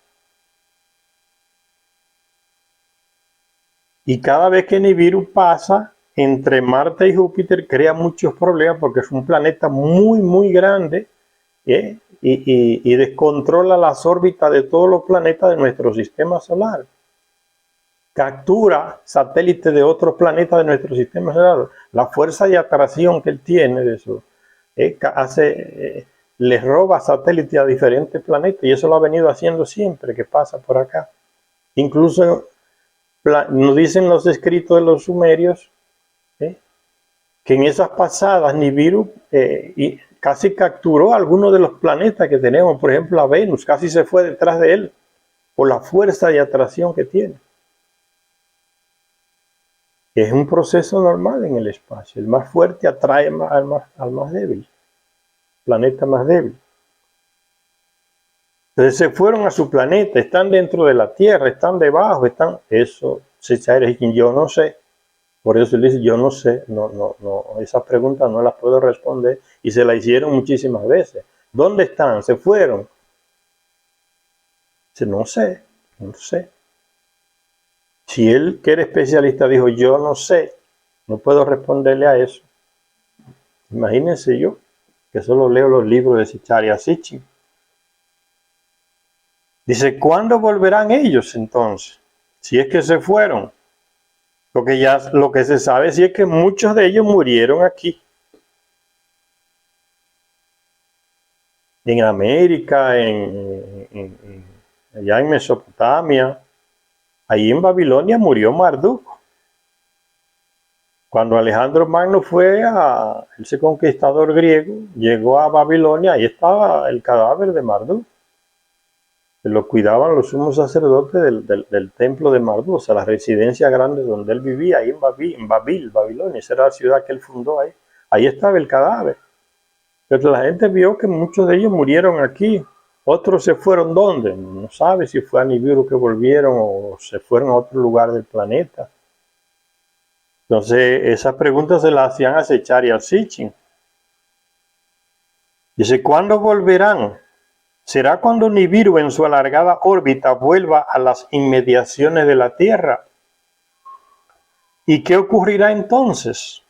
Y cada vez que Nibiru pasa entre Marte y Júpiter, crea muchos problemas porque es un planeta muy, muy grande y descontrola las órbitas de todos los planetas de nuestro sistema solar. Captura satélites de otros planetas de nuestro sistema solar. La fuerza de atracción que él tiene de eso les roba satélites a diferentes planetas y eso lo ha venido haciendo siempre que pasa por acá. Incluso nos dicen los escritos de los sumerios que en esas pasadas Nibiru casi capturó algunos de los planetas que tenemos, por ejemplo a Venus, casi se fue detrás de él por la fuerza de atracción que tiene. Es un proceso normal en el espacio. El más fuerte atrae al más débil, planeta más débil. Entonces se fueron a su planeta, están dentro de la Tierra, están debajo, eso, yo no sé. Por eso le dice, yo no sé, no, esas preguntas no las puedo responder y se la hicieron muchísimas veces. ¿Dónde están? ¿Se fueron? Dice, no sé. Si él, que era especialista, dijo, yo no sé, no puedo responderle a eso. Imagínense yo, que solo leo los libros de Secharia Sitchin. Dice, ¿cuándo volverán ellos entonces? Si es que se fueron. Porque ya lo que se sabe sí es que muchos de ellos murieron aquí. En América, allá en Mesopotamia. Ahí en Babilonia murió Marduk. Cuando Alejandro Magno fue ese conquistador griego, llegó a Babilonia, ahí estaba el cadáver de Marduk. Que lo cuidaban los sumos sacerdotes del templo de Marduk, o sea, la residencia grande donde él vivía, ahí en Babilonia, esa era la ciudad que él fundó ahí. Ahí estaba el cadáver. Pero la gente vio que muchos de ellos murieron aquí. Otros se fueron ¿dónde? No sabe si fue a Nibiru que volvieron o se fueron a otro lugar del planeta. Entonces, esas preguntas se las hacían a Secharia Sitchin. Dice, ¿cuándo volverán? ¿Será cuando Nibiru en su alargada órbita vuelva a las inmediaciones de la Tierra? ¿Y qué ocurrirá entonces?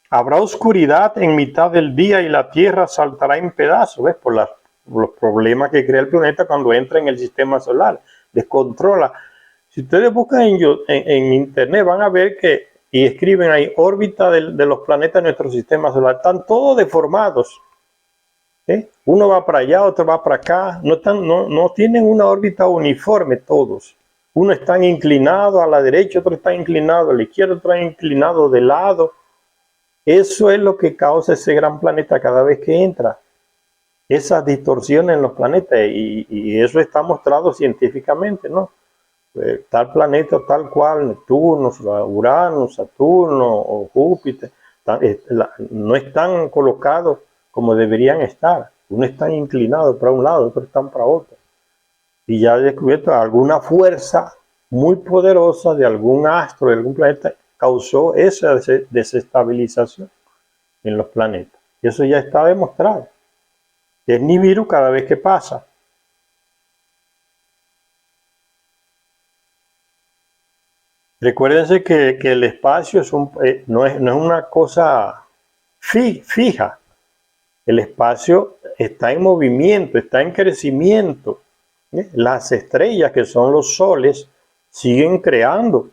Habrá oscuridad en mitad del día y la Tierra saltará en pedazos, ¿ves? Por los problemas que crea el planeta cuando entra en el sistema solar, descontrola. Si ustedes buscan en internet van a ver que, y escriben ahí, órbita de los planetas de nuestro sistema solar, están todos deformados. Uno va para allá, otro va para acá, no tienen una órbita uniforme todos. Uno está inclinado a la derecha, otro está inclinado a la izquierda, otro está inclinado de lado. Eso es lo que causa ese gran planeta cada vez que entra. Esas distorsiones en los planetas, y eso está mostrado científicamente, ¿no? Tal planeta, tal cual, Neptuno, Urano, Saturno o Júpiter, no están colocados como deberían estar. Uno está inclinado para un lado, otro está para otro. Y ya he descubierto alguna fuerza muy poderosa de algún astro, de algún planeta, causó esa desestabilización en los planetas. Y eso ya está demostrado. Es Nibiru cada vez que pasa. Recuérdense que el espacio no es una cosa fija. El espacio está en movimiento, está en crecimiento. Las estrellas, que son los soles, siguen creando.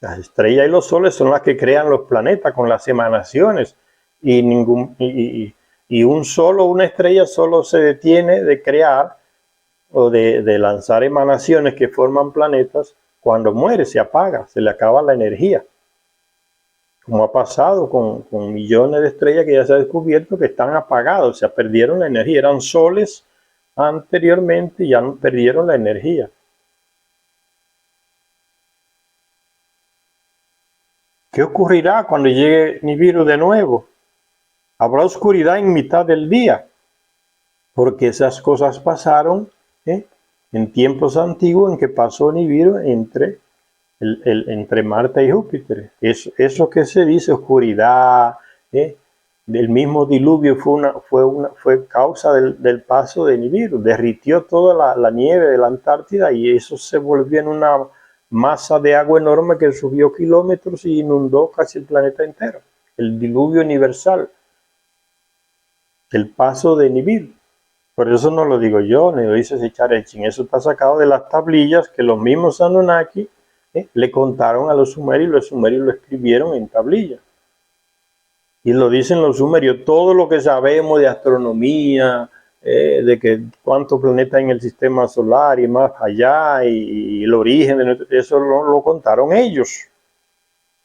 Las estrellas y los soles son las que crean los planetas con las emanaciones. Y una estrella solo se detiene de crear o de lanzar emanaciones que forman planetas cuando muere, se apaga, se le acaba la energía. Como ha pasado con millones de estrellas que ya se ha descubierto que están apagados, o sea, perdieron la energía. Eran soles anteriormente y ya perdieron la energía. ¿Qué ocurrirá cuando llegue Nibiru de nuevo? Habrá oscuridad en mitad del día, porque esas cosas pasaron en tiempos antiguos en que pasó Nibiru entre Marte y Júpiter. Eso que se dice oscuridad, del mismo diluvio fue causa del paso de Nibiru. Derritió toda la nieve de la Antártida y eso se volvió en una masa de agua enorme que subió kilómetros y inundó casi el planeta entero. El diluvio universal, el paso de Nibiru. Por eso no lo digo yo, ni lo dice Secharechin. Eso está sacado de las tablillas que los mismos Anunnaki le contaron a los sumerios y los sumerios lo escribieron en tablillas. Y lo dicen los sumerios, todo lo que sabemos de astronomía, de que cuántos planetas hay en el sistema solar y más allá, y el origen de eso lo contaron ellos,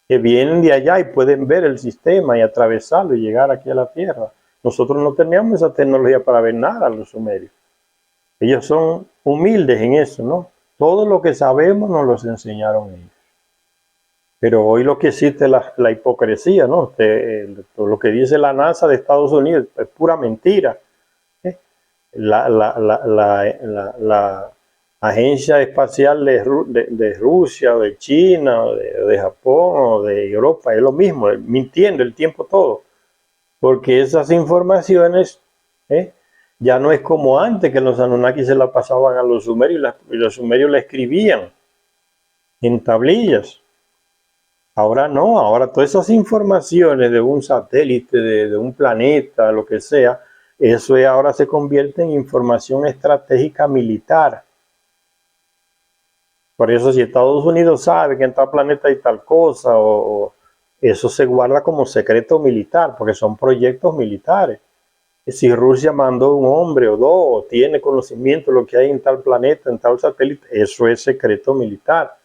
que vienen de allá y pueden ver el sistema y atravesarlo y llegar aquí a la Tierra. Nosotros no teníamos esa tecnología para ver nada, los sumerios. Ellos son humildes en eso, ¿no? Todo lo que sabemos nos lo enseñaron ellos. Pero hoy lo que existe es la hipocresía, ¿no? Lo que dice la NASA de Estados Unidos es pura mentira. La agencia espacial de Rusia, o de China, o de Japón, o de Europa, es lo mismo, mintiendo el tiempo todo. Porque esas informaciones ya no es como antes, que los Anunnaki se la pasaban a los sumerios y los sumerios la escribían en tablillas. Ahora no, ahora todas esas informaciones de un satélite, de un planeta, lo que sea, eso ahora se convierte en información estratégica militar. Por eso si Estados Unidos sabe que en tal planeta hay tal cosa, o eso se guarda como secreto militar, porque son proyectos militares. Si Rusia mandó un hombre o dos, o tiene conocimiento de lo que hay en tal planeta, en tal satélite, eso es secreto militar.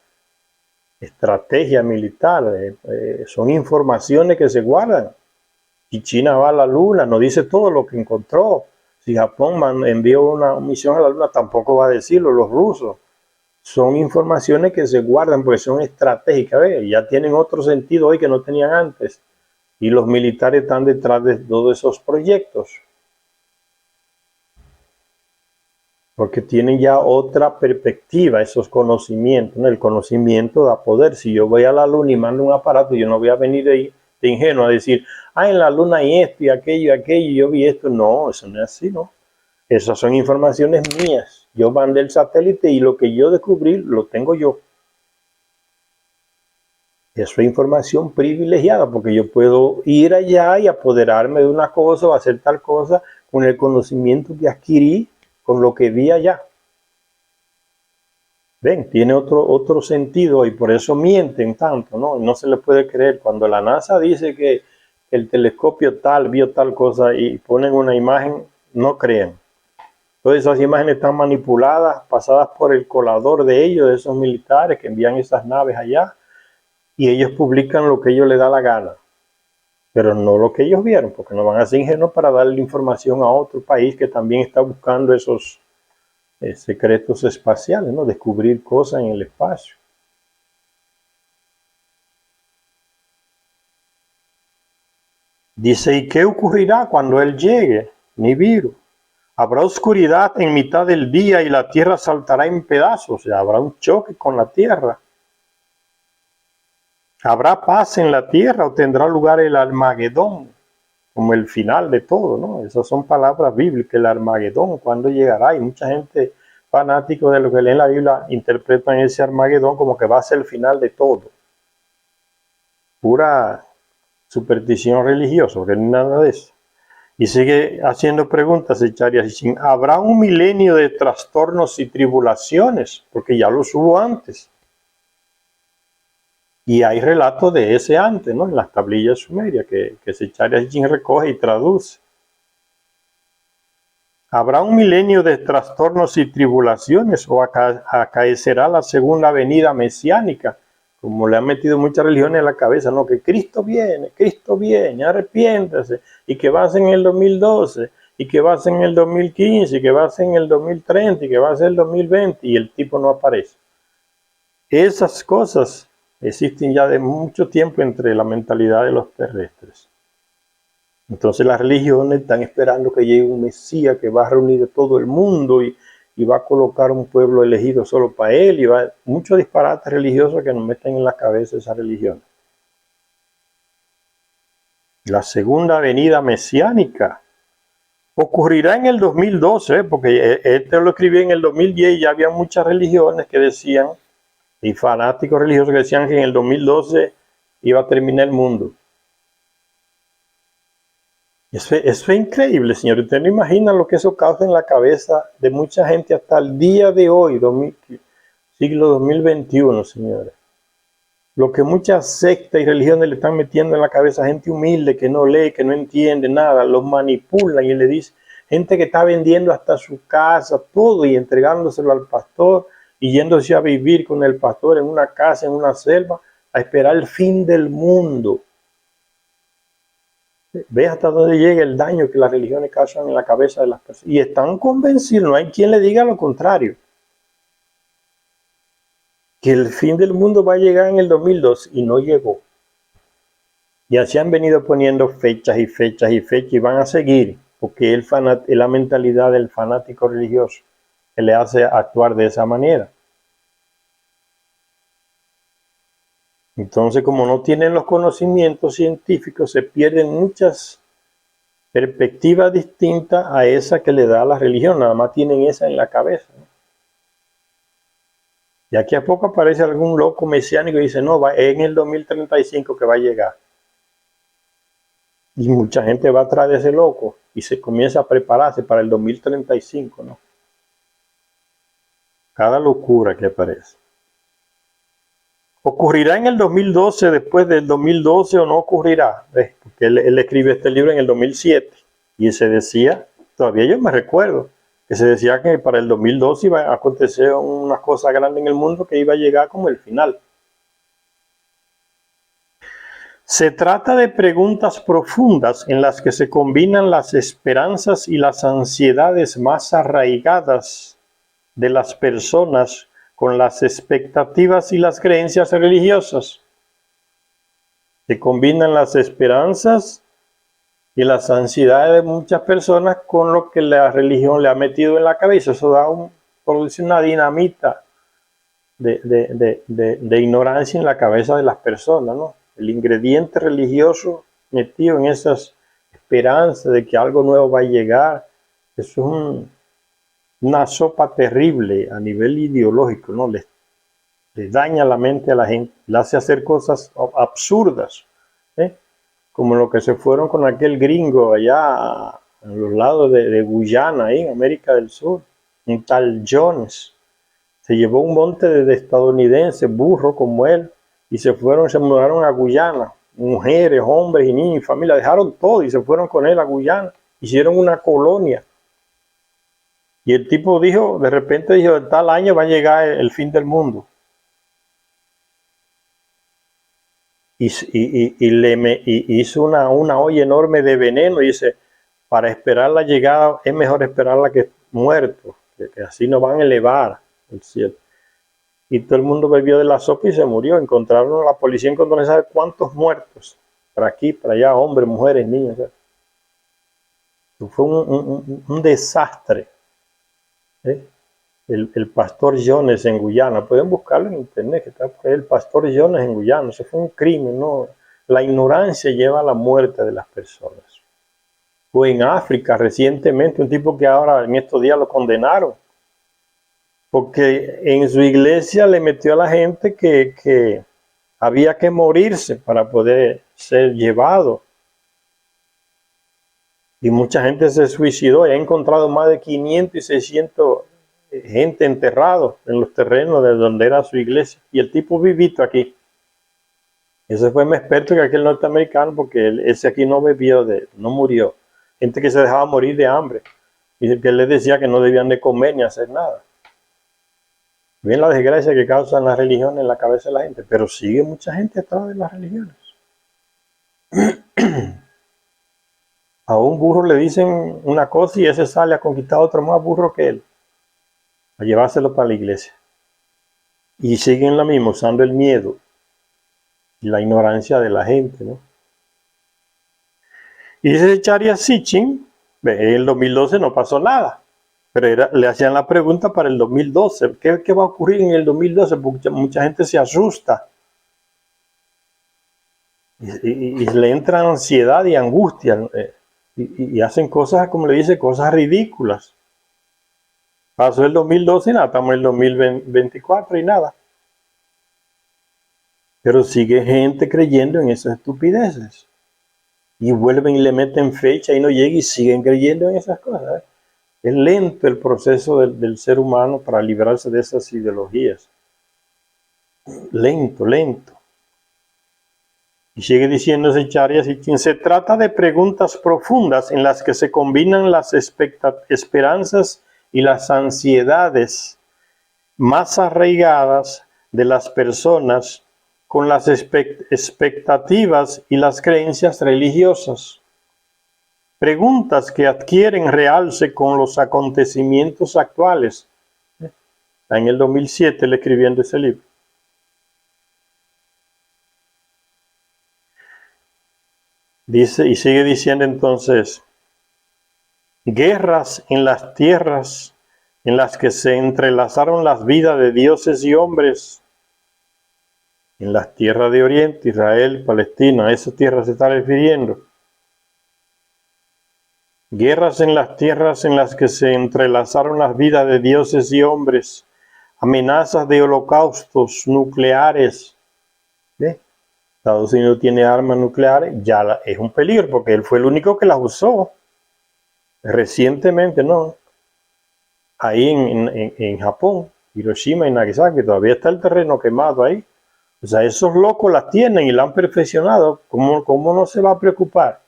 Estrategia militar, son informaciones que se guardan. Si China va a la Luna, no dice todo lo que encontró. Si Japón envió una misión a la Luna, tampoco va a decirlo los rusos. Son informaciones que se guardan porque son estratégicas, ¿ves? Ya tienen otro sentido hoy que no tenían antes. Y los militares están detrás de todos esos proyectos. Porque tienen ya otra perspectiva, esos conocimientos, ¿no? El conocimiento da poder. Si yo voy a la Luna y mando un aparato, yo no voy a venir de ingenuo a decir, en la Luna hay esto y aquello, yo vi esto. No, eso no es así, ¿no? Esas son informaciones mías. Yo mandé el satélite y lo que yo descubrí lo tengo yo. Eso es información privilegiada, porque yo puedo ir allá y apoderarme de una cosa o hacer tal cosa con el conocimiento que adquirí, con lo que vi allá. Ven, tiene otro sentido y por eso mienten tanto, ¿no? No se le puede creer. Cuando la NASA dice que el telescopio tal vio tal cosa y ponen una imagen, no crean. Todas esas imágenes están manipuladas, pasadas por el colador de ellos, de esos militares que envían esas naves allá, y ellos publican lo que ellos les da la gana, pero no lo que ellos vieron, porque no van a ser ingenuos para darle información a otro país que también está buscando esos secretos espaciales, ¿no? Descubrir cosas en el espacio. Dice, ¿y qué ocurrirá cuando Él llegue? Nibiru. Habrá oscuridad en mitad del día y la tierra saltará en pedazos, o sea, habrá un choque con la tierra. ¿Habrá paz en la tierra o tendrá lugar el Armagedón? Como el final de todo, ¿no? Esas son palabras bíblicas, el Armagedón, ¿cuándo llegará? Y mucha gente fanático de lo que leen la Biblia interpretan ese Armagedón como que va a ser el final de todo. Pura superstición religiosa, porque no hay nada de eso. Y sigue haciendo preguntas, Echarias. ¿Habrá un milenio de trastornos y tribulaciones? Porque ya los hubo antes. Y hay relatos de ese antes, ¿no? En las tablillas sumerias que Echarias recoge y traduce. ¿Habrá un milenio de trastornos y tribulaciones o acaecerá la segunda venida mesiánica? Como le han metido muchas religiones en la cabeza, ¿no? Que Cristo viene, arrepiéntase, y que va a ser en el 2012, y que va a ser en el 2015, y que va a ser en el 2030, y que va a ser el 2020, y el tipo no aparece. Esas cosas existen ya de mucho tiempo entre la mentalidad de los terrestres. Entonces las religiones están esperando que llegue un Mesías que va a reunir a todo el mundo y va a colocar un pueblo elegido solo para él, y va muchos disparates religiosos que nos meten en la cabeza esa religión. La segunda venida mesiánica ocurrirá en el 2012, porque este lo escribí en el 2010 y ya había muchas religiones que decían, y fanáticos religiosos que decían que en el 2012 iba a terminar el mundo. Eso es increíble, señor. Usted no imagina lo que eso causa en la cabeza de mucha gente hasta el día de hoy, siglo 2021, señores. Lo que muchas sectas y religiones le están metiendo en la cabeza a gente humilde que no lee, que no entiende nada, los manipulan y le dicen, gente que está vendiendo hasta su casa, todo, y entregándoselo al pastor y yéndose a vivir con el pastor en una casa, en una selva, a esperar el fin del mundo. Ve hasta dónde llega el daño que las religiones causan en la cabeza de las personas. Y están convencidos, no hay quien le diga lo contrario. Que el fin del mundo va a llegar en el 2002 y no llegó. Y así han venido poniendo fechas y fechas y fechas y van a seguir, porque es la mentalidad del fanático religioso que le hace actuar de esa manera. Entonces, como no tienen los conocimientos científicos, se pierden muchas perspectivas distintas a esa que le da la religión, nada más tienen esa en la cabeza, ¿no? Y aquí a poco aparece algún loco mesiánico y dice, no, va en el 2035 que va a llegar. Y mucha gente va atrás de ese loco y se comienza a prepararse para el 2035, ¿no? Cada locura que aparece. ¿Ocurrirá en el 2012, después del 2012 o no ocurrirá? Porque él escribe este libro en el 2007 y se decía, todavía yo me recuerdo, que se decía que para el 2012 iba a acontecer una cosa grande en el mundo que iba a llegar como el final. Se trata de preguntas profundas en las que se combinan las esperanzas y las ansiedades más arraigadas de las personas con las expectativas y las creencias religiosas. Se combinan las esperanzas y las ansiedades de muchas personas con lo que la religión le ha metido en la cabeza. Eso produce una dinamita de ignorancia en la cabeza de las personas, ¿no? El ingrediente religioso metido en esas esperanzas de que algo nuevo va a llegar, eso es una sopa terrible a nivel ideológico, ¿no? Le le daña la mente a la gente, le hace hacer cosas absurdas, ¿eh? Como lo que se fueron con aquel gringo allá a los lados de Guyana, ahí en América del Sur, un tal Jones. Se llevó un monte de estadounidenses, burros como él, y se mudaron a Guyana. Mujeres, hombres y niños y familia, dejaron todo y se fueron con él a Guyana. Hicieron una colonia. Y el tipo dijo, de repente dijo, en tal año va a llegar el fin del mundo. Y hizo una olla enorme de veneno y dice, para esperar la llegada es mejor esperarla que muerto, que así nos van a elevar el cielo. Y todo el mundo bebió de la sopa y se murió. Encontraron, la policía encontró no sabe cuántos muertos, para aquí, para allá, hombres, mujeres, niños. Fue un desastre. El pastor Jones en Guyana, pueden buscarlo en internet, que está por ahí, el pastor Jones en Guyana. Eso fue un crimen, ¿no? La ignorancia lleva a la muerte de las personas. O en África recientemente, un tipo que ahora en estos días lo condenaron, porque en su iglesia le metió a la gente que había que morirse para poder ser llevado. Y mucha gente se suicidó y ha encontrado más de 500 y 600 gente enterrado en los terrenos de donde era su iglesia. Y el tipo vivito aquí. Ese fue más experto que aquel norteamericano, porque ese aquí no bebió, no murió. Gente que se dejaba morir de hambre. Y que él les decía que no debían de comer ni hacer nada. Ven la desgracia que causan las religiones en la cabeza de la gente. Pero sigue mucha gente atrás de las religiones. A un burro le dicen una cosa y ese sale a conquistar a otro más burro que él, a llevárselo para la iglesia. Y siguen la misma, usando el miedo y la ignorancia de la gente, ¿no? Y dice Charya Sitchin, en el 2012 no pasó nada, pero le hacían la pregunta para el 2012, ¿qué va a ocurrir en el 2012? Porque mucha gente se asusta y le entra ansiedad y angustia. Y hacen cosas, como le dice, cosas ridículas. Pasó el 2012 y nada, estamos en el 2024 y nada. Pero sigue gente creyendo en esas estupideces. Y vuelven y le meten fecha y no llega y siguen creyendo en esas cosas. Es lento el proceso del ser humano para librarse de esas ideologías. Lento, lento. Y sigue diciéndose Charya Sitchin, se trata de preguntas profundas en las que se combinan las esperanzas y las ansiedades más arraigadas de las personas con las expectativas y las creencias religiosas. Preguntas que adquieren realce con los acontecimientos actuales. En el 2007 él escribiendo ese libro. Dice, y sigue diciendo entonces, guerras en las tierras en las que se entrelazaron las vidas de dioses y hombres, en las tierras de Oriente, Israel, Palestina, a esas tierras se está refiriendo. Guerras en las tierras en las que se entrelazaron las vidas de dioses y hombres, amenazas de holocaustos nucleares. Estados Unidos tiene armas nucleares, ya es un peligro porque él fue el único que las usó recientemente, ¿no? Ahí en Japón, Hiroshima y Nagasaki, todavía está el terreno quemado ahí. O sea, esos locos las tienen y la han perfeccionado. ¿Cómo no se va a preocupar?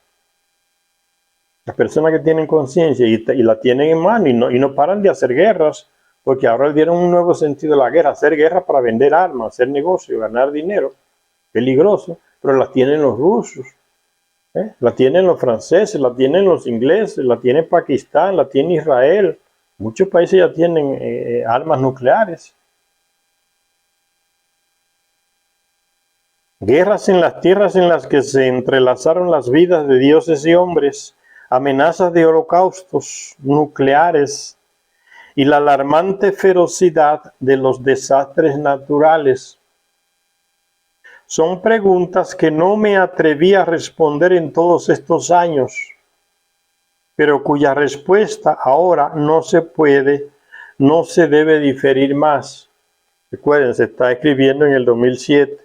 Las personas que tienen conciencia y la tienen en mano y no paran de hacer guerras, porque ahora le dieron un nuevo sentido a la guerra, hacer guerra para vender armas, hacer negocio, ganar dinero. Peligroso, pero la tienen los rusos, la tienen los franceses, la tienen los ingleses, la tiene Pakistán, la tiene Israel. Muchos países ya tienen armas nucleares. Guerras en las tierras en las que se entrelazaron las vidas de dioses y hombres, amenazas de holocaustos nucleares y la alarmante ferocidad de los desastres naturales. Son preguntas que no me atreví a responder en todos estos años, pero cuya respuesta ahora no se debe diferir más. Recuerden, se está escribiendo en el 2007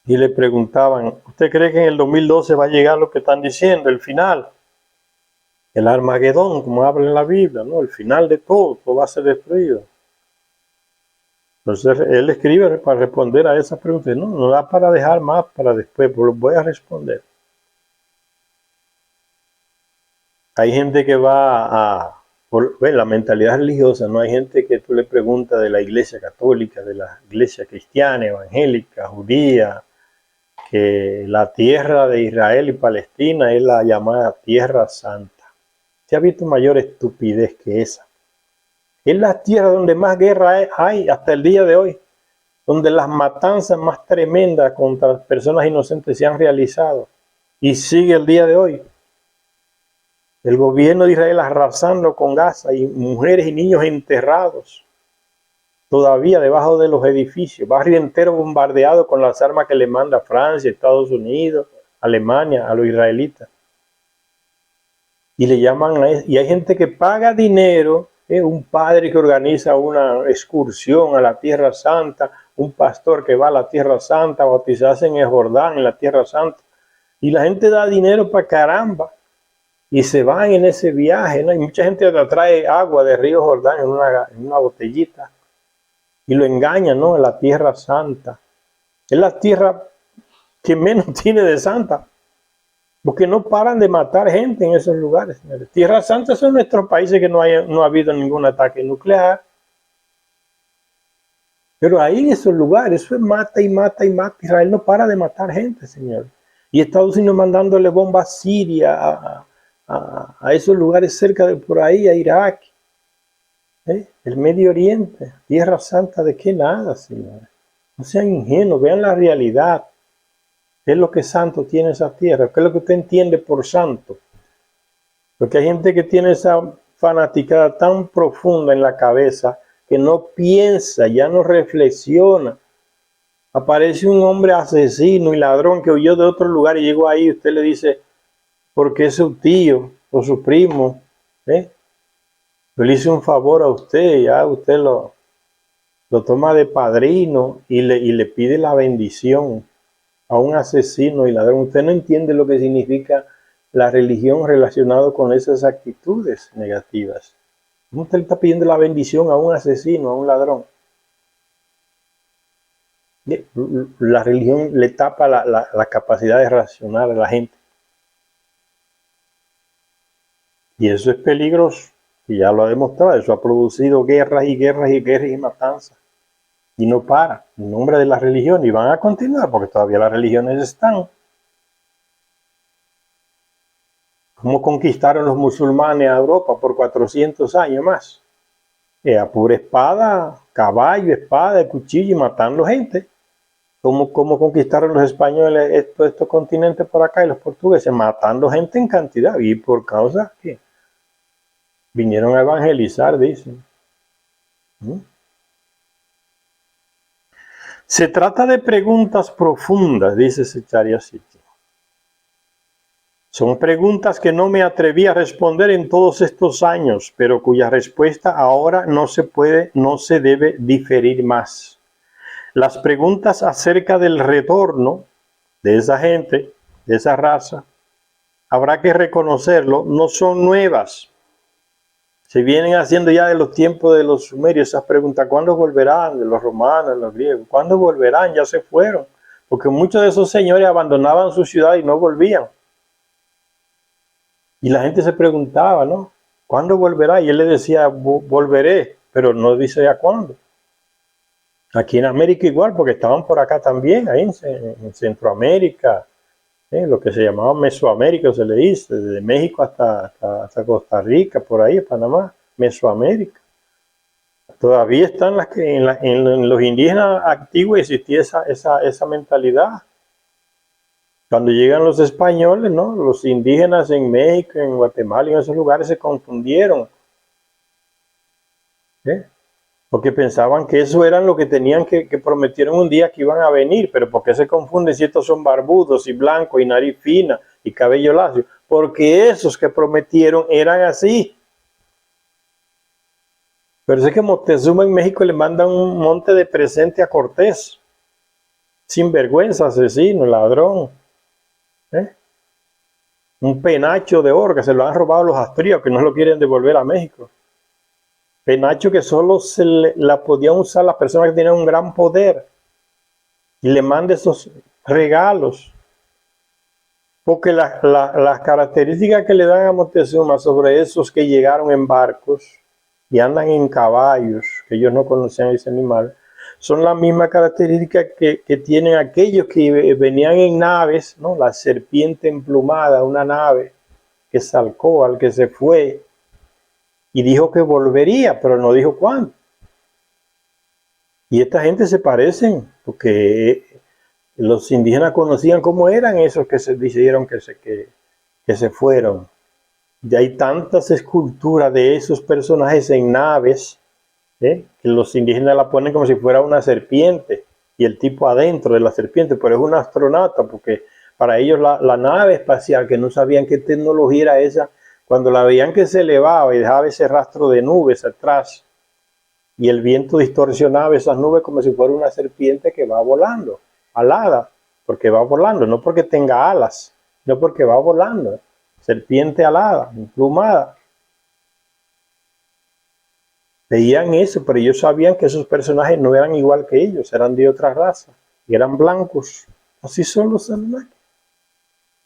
y le preguntaban, ¿usted cree que en el 2012 va a llegar lo que están diciendo, el final? El Armagedón, como habla en la Biblia, ¿no? El final de todo va a ser destruido. Entonces él escribe para responder a esas preguntas. No da para dejar más para después, pero voy a responder. Hay gente que va por la mentalidad religiosa, ¿no? Hay gente que tú le preguntas de la iglesia católica, de la iglesia cristiana, evangélica, judía, que la tierra de Israel y Palestina es la llamada Tierra Santa. ¿Se ha visto mayor estupidez que esa? Es la tierra donde más guerra hay hasta el día de hoy, donde las matanzas más tremendas contra personas inocentes se han realizado y sigue el día de hoy. El gobierno de Israel arrasando con Gaza y mujeres y niños enterrados todavía debajo de los edificios, barrio entero bombardeado con las armas que le manda Francia, Estados Unidos, Alemania a los israelitas. Y le llaman a eso, y hay gente que paga dinero, un padre que organiza una excursión a la Tierra Santa, un pastor que va a la Tierra Santa, a bautizarse en el Jordán, en la Tierra Santa, y la gente da dinero para caramba. Y se van en ese viaje, ¿no? Y mucha gente trae agua de Río Jordán en una botellita y lo engañan, ¿no? En la Tierra Santa. Es la tierra que menos tiene de santa, porque no paran de matar gente en esos lugares, señores. Tierra Santa son nuestros países que no ha habido ningún ataque nuclear. Pero ahí en esos lugares, eso es mata y mata y mata. Israel no para de matar gente, señores. Y Estados Unidos mandándole bombas a Siria, a esos lugares cerca de por ahí, a Irak, el Medio Oriente, Tierra Santa, ¿de qué nada, señores? No sean ingenuos, vean la realidad. ¿Qué es lo que santo tiene esa tierra? ¿Qué es lo que usted entiende por santo? Porque hay gente que tiene esa fanaticada tan profunda en la cabeza que no piensa, ya no reflexiona. Aparece un hombre asesino y ladrón que huyó de otro lugar y llegó ahí, usted le dice, porque es su tío o su primo, yo le hice un favor a usted, ya usted lo toma de padrino y le pide la bendición a un asesino y ladrón. Usted no entiende lo que significa la religión relacionada con esas actitudes negativas. ¿Cómo usted le está pidiendo la bendición a un asesino, a un ladrón? La religión le tapa la capacidad de racionar a la gente. Y eso es peligroso, y ya lo ha demostrado. Eso ha producido guerras y guerras y guerras y matanzas. Y no para, en nombre de la religión, y van a continuar, porque todavía las religiones están. ¿Cómo conquistaron los musulmanes a Europa por 400 años más? A pura espada, caballo, espada, cuchillo y matando gente. ¿Cómo conquistaron los españoles estos continentes por acá y los portugueses? Matando gente en cantidad y por causa que vinieron a evangelizar, dicen. Se trata de preguntas profundas, dice Zecharia Sitchin. Son preguntas que no me atreví a responder en todos estos años, pero cuya respuesta ahora no se debe diferir más. Las preguntas acerca del retorno de esa gente, de esa raza, habrá que reconocerlo, no son nuevas. Se vienen haciendo ya de los tiempos de los sumerios esas preguntas. ¿Cuándo volverán? De los romanos, de los griegos. ¿Cuándo volverán? Ya se fueron. Porque muchos de esos señores abandonaban su ciudad y no volvían. Y la gente se preguntaba, ¿no? ¿Cuándo volverá? Y él le decía, volveré, pero no dice ya cuándo. Aquí en América igual, porque estaban por acá también, ahí en Centroamérica, lo que se llamaba Mesoamérica, se le dice, desde México hasta Costa Rica, por ahí, Panamá, Mesoamérica. Todavía están en los indígenas activos existía esa mentalidad. Cuando llegan los españoles, ¿no? Los indígenas en México, en Guatemala y en esos lugares se confundieron. Porque pensaban que eso era lo que tenían, que prometieron un día que iban a venir. Pero ¿por qué se confunden si estos son barbudos y blancos y nariz fina y cabello lacio? Porque esos que prometieron eran así. Pero es que Moctezuma en México le manda un monte de presente a Cortés. Sinvergüenza, asesino, ladrón. ¿Eh? Un penacho de oro que se lo han robado los austríacos, que no lo quieren devolver a México. Penacho que solo la podían usar las personas que tenían un gran poder. Y le manda esos regalos. Porque las características que le dan a Moctezuma sobre esos que llegaron en barcos y andan en caballos, que ellos no conocían ese animal, son las mismas características que tienen aquellos que venían en naves, ¿no? La serpiente emplumada, una nave que salcó al que se fue y dijo que volvería, pero no dijo cuándo. Y esta gente se parecen, porque los indígenas conocían cómo eran esos que se dijeron que se fueron. Y hay tantas esculturas de esos personajes en naves, que los indígenas la ponen como si fuera una serpiente y el tipo adentro de la serpiente, pero es un astronauta, porque para ellos la nave espacial, que no sabían qué tecnología era esa, cuando la veían que se elevaba y dejaba ese rastro de nubes atrás y el viento distorsionaba esas nubes como si fuera una serpiente que va volando, alada, porque va volando, no porque tenga alas, no porque va volando, serpiente alada, emplumada. Veían eso, pero ellos sabían que esos personajes no eran igual que ellos, eran de otra raza, y eran blancos. Así son los Anunnaki.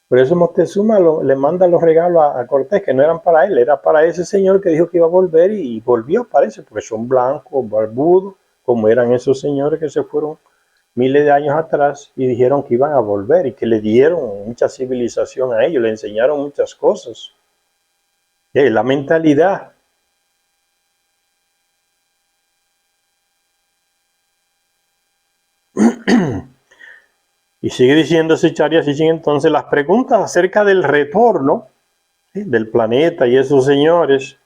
Por eso Moctezuma le manda los regalos a Cortés, que no eran para él, era para ese señor que dijo que iba a volver y volvió, parece, porque son blancos, barbudos, como eran esos señores que se fueron miles de años atrás y dijeron que iban a volver y que le dieron mucha civilización a ellos, le enseñaron muchas cosas. La mentalidad. Y sigue diciendo Sicharia Sitchin entonces, las preguntas acerca del retorno, ¿sí?, del planeta y esos señores,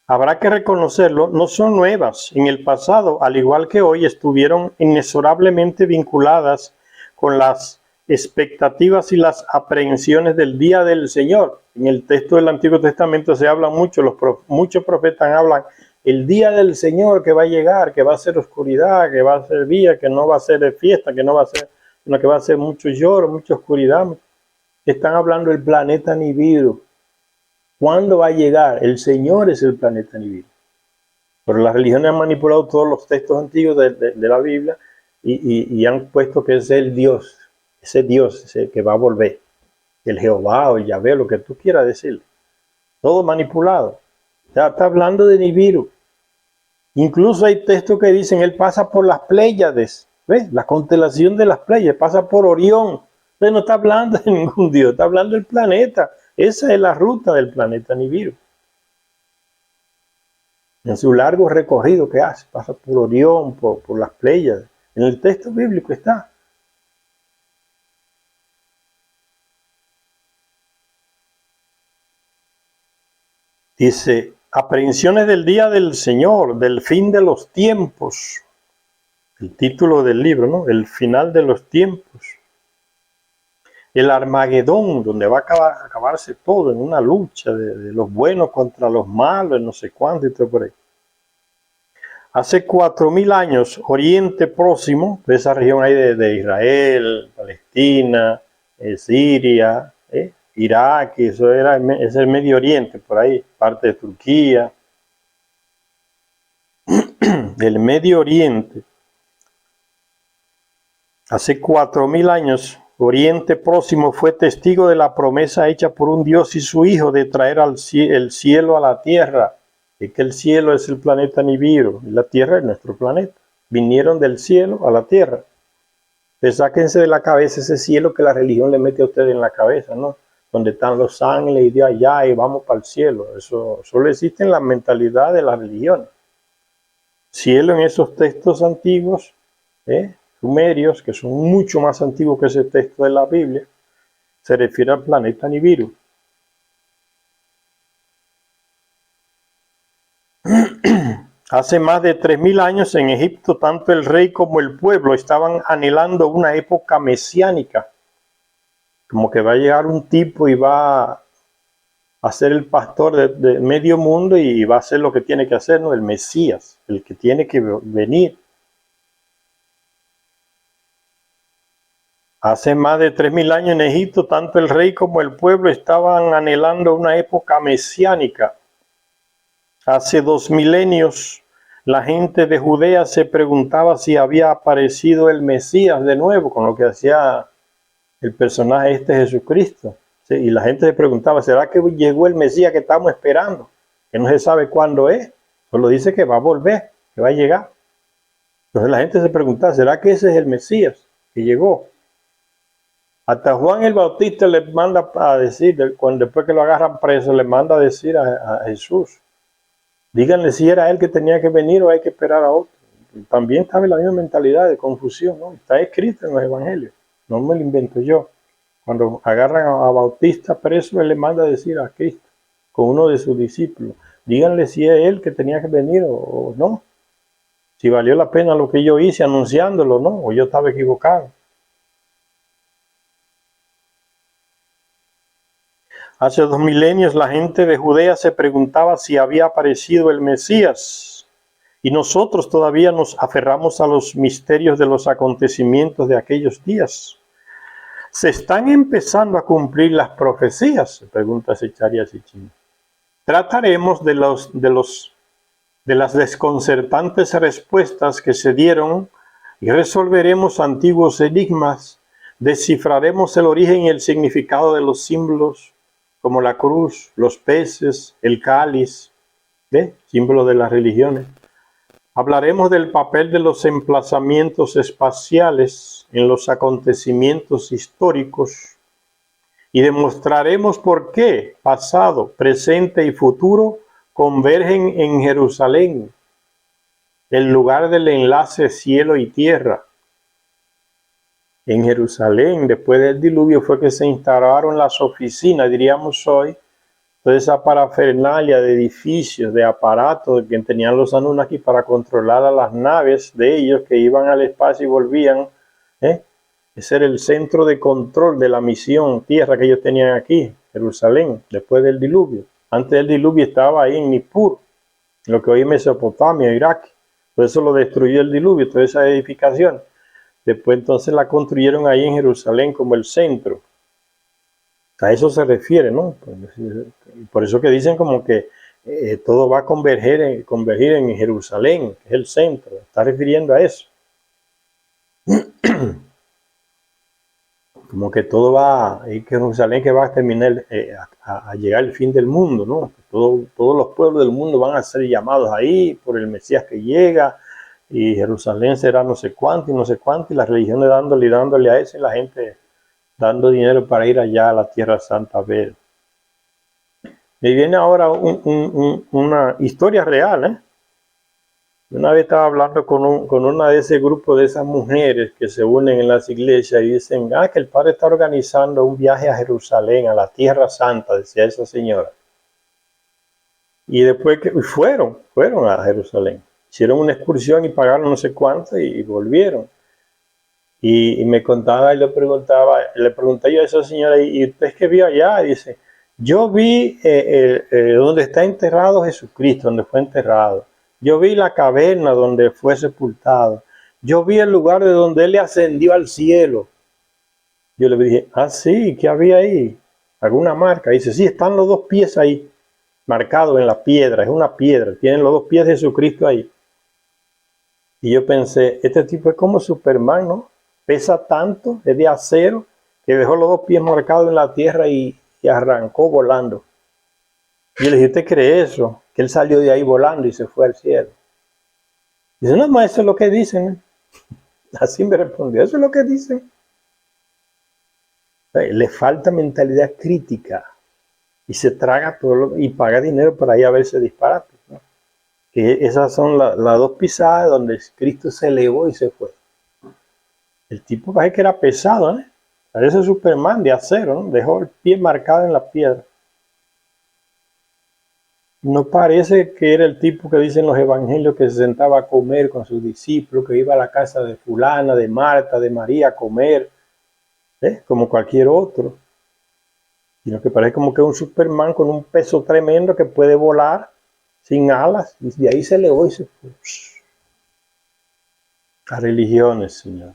habrá que reconocerlo, no son nuevas. En el pasado, al igual que hoy, estuvieron inexorablemente vinculadas con las expectativas y las aprehensiones del día del Señor. En el texto del Antiguo Testamento se habla mucho, muchos profetas hablan el día del Señor que va a llegar, que va a ser oscuridad, que va a ser día, que no va a ser fiesta, que no va a ser, sino que va a ser mucho lloro, mucha oscuridad. Están hablando del planeta Nibiru. ¿Cuándo va a llegar? El Señor es el planeta Nibiru. Pero las religiones han manipulado todos los textos antiguos de la Biblia y han puesto que es el Dios, ese que va a volver, el Jehová o el Yahvé, lo que tú quieras decirle. Todo manipulado. Ya está hablando de Nibiru. Incluso hay textos que dicen, él pasa por las Pléyades, ¿ves? La constelación de las Pléyades, pasa por Orión. Entonces no está hablando de ningún Dios, está hablando del planeta. Esa es la ruta del planeta Nibiru. En su largo recorrido que hace, pasa por Orión, por las Pléyades. En el texto bíblico está. Dice, aprehensiones del día del Señor, del fin de los tiempos. El título del libro, ¿no? El final de los tiempos. El Armagedón, donde va a acabarse todo en una lucha de los buenos contra los malos, no sé cuánto y todo por ahí. Hace 4000 años, Oriente Próximo, de esa región ahí de Israel, Palestina, Siria, Irak, eso es el Medio Oriente, por ahí, parte de Turquía, del Medio Oriente. Hace 4000 años, Oriente Próximo fue testigo de la promesa hecha por un Dios y su Hijo de traer el cielo a la tierra. Es que el cielo es el planeta Nibiru y la tierra es nuestro planeta. Vinieron del cielo a la tierra. Entonces, sáquense de la cabeza ese cielo que la religión le mete a ustedes en la cabeza, ¿no? Donde están los ángeles y de allá y vamos para el cielo. Eso solo existe en la mentalidad de la religión. Cielo en esos textos antiguos, sumerios, que son mucho más antiguos que ese texto de la Biblia, se refiere al planeta Nibiru. Hace más de 3000 años en Egipto, tanto el rey como el pueblo estaban anhelando una época mesiánica, como que va a llegar un tipo y va a ser el pastor de medio mundo y va a hacer lo que tiene que hacer, ¿no? El Mesías, el que tiene que venir. Hace más de 3000 años en Egipto, tanto el rey como el pueblo estaban anhelando una época mesiánica. Hace 2 milenios, la gente de Judea se preguntaba si había aparecido el Mesías de nuevo, con lo que hacía el personaje Jesucristo. ¿Sí? Y la gente se preguntaba, ¿será que llegó el Mesías que estamos esperando? Que no se sabe cuándo es. Solo dice que va a volver, que va a llegar. Entonces la gente se preguntaba, ¿será que ese es el Mesías que llegó? Hasta Juan el Bautista le manda a decir, después que lo agarran preso, le manda a decir a Jesús, díganle si era él que tenía que venir o hay que esperar a otro. También estaba en la misma mentalidad de confusión, ¿no? Está escrito en los evangelios, no me lo invento yo. Cuando agarran a Bautista preso, él le manda a decir a Cristo, con uno de sus discípulos, díganle si es él que tenía que venir o no. Si valió la pena lo que yo hice anunciándolo, ¿no? O yo estaba equivocado. Hace 2 milenios la gente de Judea se preguntaba si había aparecido el Mesías. Y nosotros todavía nos aferramos a los misterios de los acontecimientos de aquellos días. ¿Se están empezando a cumplir las profecías?, se pregunta Zecharia Sitchin. Trataremos de las desconcertantes respuestas que se dieron y resolveremos antiguos enigmas, descifraremos el origen y el significado de los símbolos como la cruz, los peces, el cáliz, símbolo de las religiones. Hablaremos del papel de los emplazamientos espaciales en los acontecimientos históricos y demostraremos por qué pasado, presente y futuro convergen en Jerusalén, el lugar del enlace cielo y tierra. En Jerusalén, después del diluvio, fue que se instalaron las oficinas, diríamos hoy, toda esa parafernalia de edificios, de aparatos que tenían los Anunnaki para controlar a las naves de ellos que iban al espacio y volvían. Ese era el centro de control de la misión tierra que ellos tenían aquí, Jerusalén, después del diluvio. Antes del diluvio estaba ahí en Nippur, lo que hoy es Mesopotamia, Irak. Por eso lo destruyó el diluvio, toda esa edificación. Después entonces la construyeron ahí en Jerusalén como el centro. A eso se refiere, ¿no? Por eso que dicen como que todo va a convergir en Jerusalén, que es el centro. Está refiriendo a eso. Como que todo va, y que Jerusalén que va a terminar, a llegar el fin del mundo, ¿no? Todos los pueblos del mundo van a ser llamados ahí por el Mesías que llega, y Jerusalén será no sé cuánto, y las religiones dándole a eso, y la gente dando dinero para ir allá a la Tierra Santa a ver. Me viene ahora una historia real, Una vez estaba hablando con una de ese grupo de esas mujeres que se unen en las iglesias y dicen, que el padre está organizando un viaje a Jerusalén, a la Tierra Santa, decía esa señora. Y después que fueron a Jerusalén. Hicieron una excursión y pagaron no sé cuánto y volvieron. Y me contaba y le pregunté yo a esa señora, ¿y usted qué vio allá? Y dice, yo vi donde está enterrado Jesucristo, donde fue enterrado. Yo vi la caverna donde fue sepultado. Yo vi el lugar de donde él le ascendió al cielo. Yo le dije, sí, ¿qué había ahí? ¿Alguna marca? Dice, sí, están los 2 pies ahí, marcados en la piedra. Es una piedra, tienen los 2 pies de Jesucristo ahí. Y yo pensé, este tipo es como Superman, ¿no? Pesa tanto, es de acero, que dejó los 2 pies marcados en la tierra y arrancó volando. Y yo le dije, ¿usted cree eso? Que él salió de ahí volando y se fue al cielo. Dice, no, ma, eso es lo que dicen. Así me respondió, eso es lo que dicen. Le falta mentalidad crítica y se traga todo y paga dinero para ir a ver ese disparate, ¿no? Que esas son las 2 pisadas donde Cristo se elevó y se fue. El tipo parece que era pesado, Parece Superman de acero, ¿no? Dejó el pie marcado en la piedra. No parece que era el tipo que dicen los evangelios que se sentaba a comer con sus discípulos, que iba a la casa de fulana, de Marta, de María a comer, como cualquier otro. sino que parece como que un Superman con un peso tremendo que puede volar sin alas, y de ahí se elevó y se fue. Las religiones, Señor.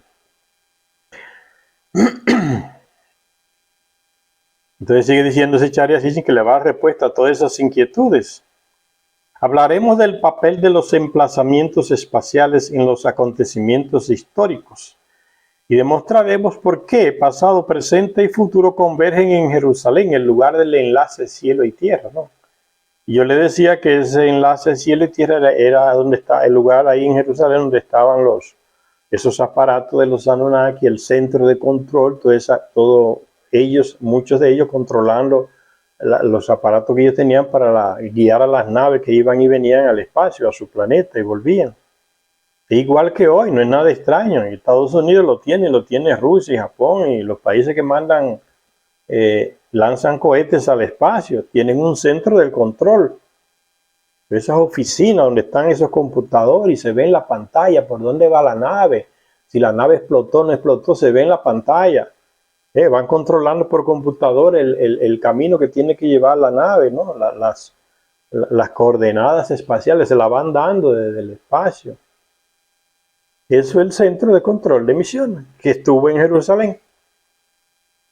Entonces sigue diciendo ese Charya Sitchin que le va a dar respuesta a todas esas inquietudes. Hablaremos del papel de los emplazamientos espaciales en los acontecimientos históricos y demostraremos por qué pasado, presente y futuro convergen en Jerusalén, el lugar del enlace cielo y tierra, ¿no? Y yo le decía que ese enlace cielo y tierra era donde está el lugar ahí en Jerusalén donde estaban esos aparatos de los Anunnaki, el centro de control, muchos de ellos controlando los aparatos que ellos tenían para guiar a las naves que iban y venían al espacio, a su planeta y volvían. Igual que hoy, no es nada extraño. En Estados Unidos lo tiene Rusia y Japón y los países que lanzan cohetes al espacio, tienen un centro del control. Esas oficinas donde están esos computadores y se ve en la pantalla por dónde va la nave. Si la nave explotó o no explotó, se ve en la pantalla. Van controlando por computador el camino que tiene que llevar la nave, ¿no? Las coordenadas espaciales se la van dando desde el espacio. Eso es el centro de control de misiones que estuvo en Jerusalén.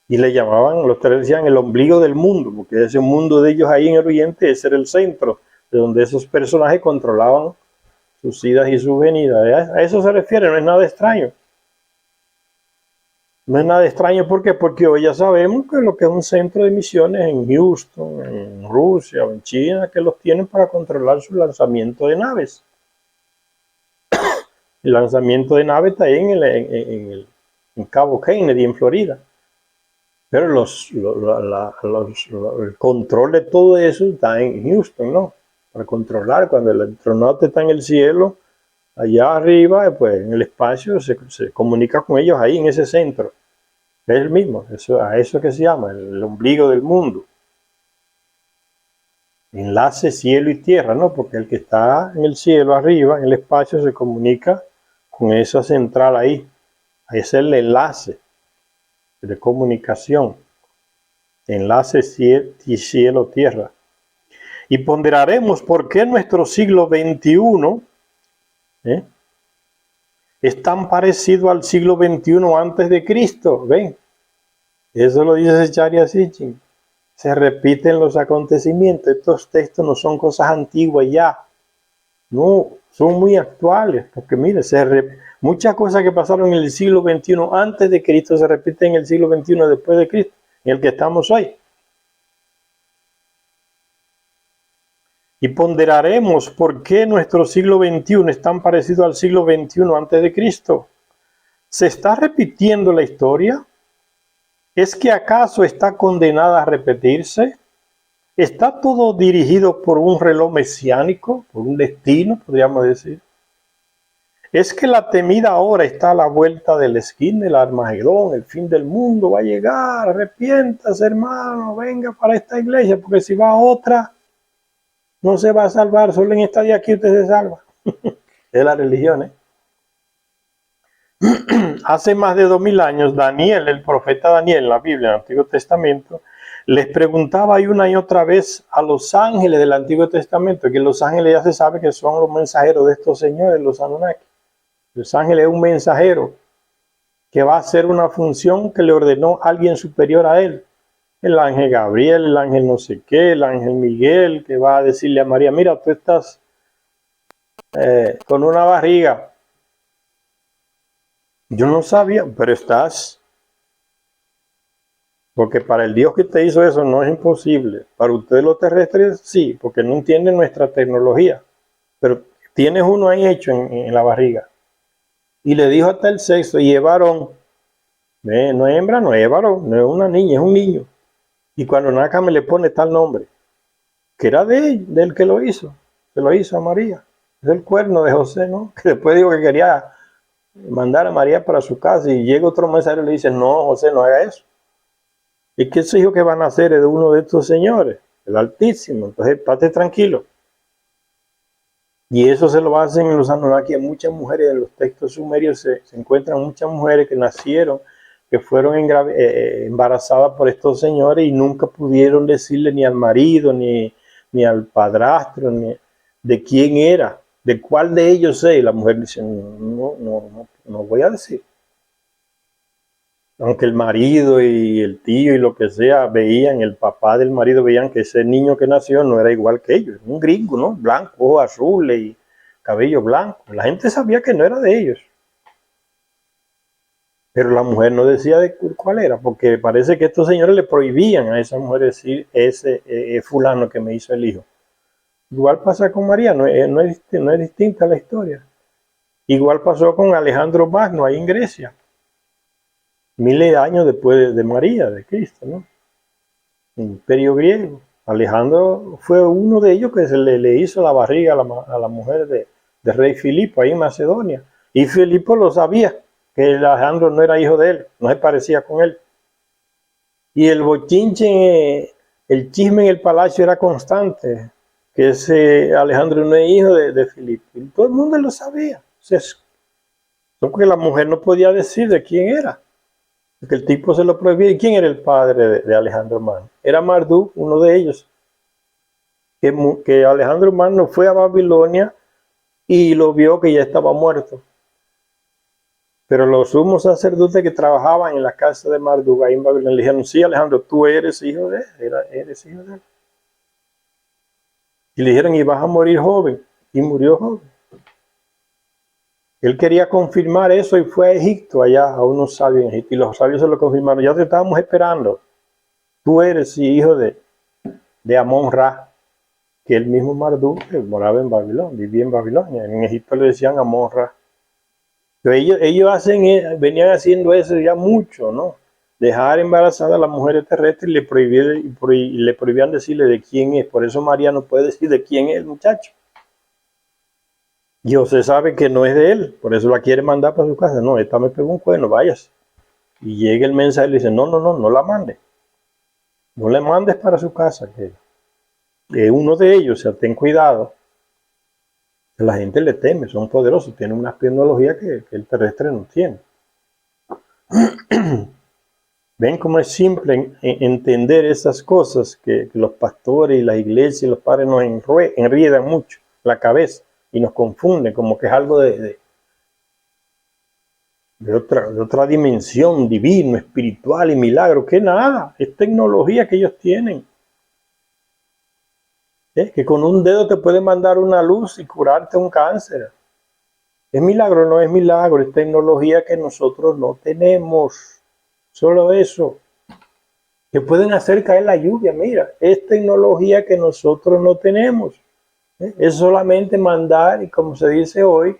Y le llamaban, los tres decían, el ombligo del mundo, porque ese mundo de ellos ahí en el Oriente, ese era el centro de donde esos personajes controlaban sus idas y sus venidas. A eso se refiere, no es nada extraño. No es nada extraño, ¿por qué? Porque hoy ya sabemos que lo que es un centro de misiones en Houston, en Rusia o en China, que los tienen para controlar su lanzamiento de naves. El lanzamiento de naves está ahí en Cabo Kennedy, en Florida. Pero el control de todo eso está en Houston, ¿no? Para controlar cuando el astronauta está en el cielo, allá arriba, pues en el espacio, se comunica con ellos ahí en ese centro. Es el mismo, a eso que se llama el ombligo del mundo. Enlace cielo y tierra, ¿no? Porque el que está en el cielo arriba, en el espacio, se comunica con esa central ahí. Ahí es el enlace de comunicación. Enlace cielo-tierra. Y ponderaremos por qué nuestro siglo XXI es tan parecido al siglo XXI antes de Cristo. ¿Ven? Eso lo dice Charya Sitchin. Se repiten los acontecimientos. Estos textos no son cosas antiguas ya. No, son muy actuales. Porque mire, muchas cosas que pasaron en el siglo XXI antes de Cristo se repiten en el siglo XXI después de Cristo, en el que estamos hoy. Y ponderaremos por qué nuestro siglo XXI es tan parecido al siglo XXI antes de Cristo. ¿Se está repitiendo la historia? ¿Es que acaso está condenada a repetirse? ¿Está todo dirigido por un reloj mesiánico, por un destino, podríamos decir? ¿Es que la temida hora está a la vuelta de la esquina, el Armagedón, el fin del mundo va a llegar? Arrepiéntase, hermano, venga para esta iglesia, porque si va a otra, no se va a salvar, solo en esta de aquí usted se salva. Es la religión, ¿eh? Hace más de 2000 años, Daniel, el profeta Daniel, en la Biblia, en el Antiguo Testamento, les preguntaba una y otra vez a los ángeles del Antiguo Testamento, que los ángeles ya se sabe que son los mensajeros de estos señores, los Anunnaki. Los ángeles es un mensajero que va a hacer una función que le ordenó alguien superior a él. El ángel Gabriel, el ángel no sé qué, el ángel Miguel, que va a decirle a María, mira, tú estás con una barriga. Yo no sabía, pero estás. Porque para el Dios que te hizo eso no es imposible. Para ustedes los terrestres sí, porque no entienden nuestra tecnología. Pero tienes uno ahí hecho en la barriga. Y le dijo hasta el sexo, y es varón. No es hembra, no es varón, no es una niña, es un niño. Y cuando naca me le pone tal nombre, que era del que lo hizo. Se lo hizo a María. Es el cuerno de José, ¿no? Que después dijo que quería mandar a María para su casa y llega otro mensajero y le dice, no, José, no haga eso. ¿Y qué ese hijo que van a hacer es de uno de estos señores? El Altísimo. Entonces, estate tranquilo. Y eso se lo hacen en los Anunnaki a muchas mujeres. En los textos sumerios se encuentran muchas mujeres que nacieron que fueron embarazadas por estos señores y nunca pudieron decirle ni al marido, ni al padrastro, ni de quién era, de cuál de ellos es. Y la mujer dice, no voy a decir. Aunque el marido y el tío y lo que sea veían, el papá del marido veían que ese niño que nació no era igual que ellos, un gringo, ¿no? Blanco, ojos azules y cabello blanco. La gente sabía que no era de ellos. Pero la mujer no decía de cuál era, porque parece que estos señores le prohibían a esa mujer decir, ese fulano que me hizo el hijo. Igual pasa con María, no es distinta la historia. Igual pasó con Alejandro Magno ahí en Grecia, miles de años después de María, de Cristo, ¿no? El imperio griego. Alejandro fue uno de ellos que se le hizo la barriga a la mujer de rey Filipo ahí en Macedonia. Y Filipo lo sabía, que Alejandro no era hijo de él, no se parecía con él. Y el bochinche, el chisme en el palacio era constante, que ese Alejandro no es hijo de Filipo. Y todo el mundo lo sabía. Porque la mujer no podía decir de quién era, porque el tipo se lo prohibía. ¿Y quién era el padre de Alejandro Magno? Era Marduk, uno de ellos. Que Alejandro Magno fue a Babilonia y lo vio que ya estaba muerto. Pero los sumos sacerdotes que trabajaban en la casa de Marduk ahí en Babilonia le dijeron, sí, Alejandro, tú eres hijo de él, eres hijo de él. Y le dijeron, y vas a morir joven. Y murió joven. Él quería confirmar eso y fue a Egipto, allá a unos sabios en Egipto. Y los sabios se lo confirmaron, ya te estábamos esperando. Tú eres hijo de Amón-Ra, que el mismo Marduk que moraba en Babilonia, vivía en Babilonia. En Egipto le decían Amón-Ra. Ellos venían haciendo eso ya mucho, ¿no? Dejar embarazada a las mujeres terrestres y le prohibían decirle de quién es. Por eso María no puede decir de quién es el muchacho. Y José sabe que no es de él, por eso la quiere mandar para su casa. No, esta me pegó un cuerno, váyase. Y llega el mensaje y le dice, no la mande. No le mandes para su casa, que es uno de ellos, o sea, ten cuidado. La gente le teme, son poderosos, tienen una tecnología que el terrestre no tiene. Ven cómo es simple entender esas cosas que los pastores y la iglesia y los padres nos enriedan mucho la cabeza y nos confunden como que es algo de otra dimensión divino, espiritual y milagro, que nada, es tecnología que ellos tienen. Que con un dedo te puede mandar una luz y curarte un cáncer. ¿Es milagro? No es milagro, es tecnología que nosotros no tenemos. Solo eso. Que pueden hacer caer la lluvia, mira, es tecnología que nosotros no tenemos. Es solamente mandar, y como se dice hoy,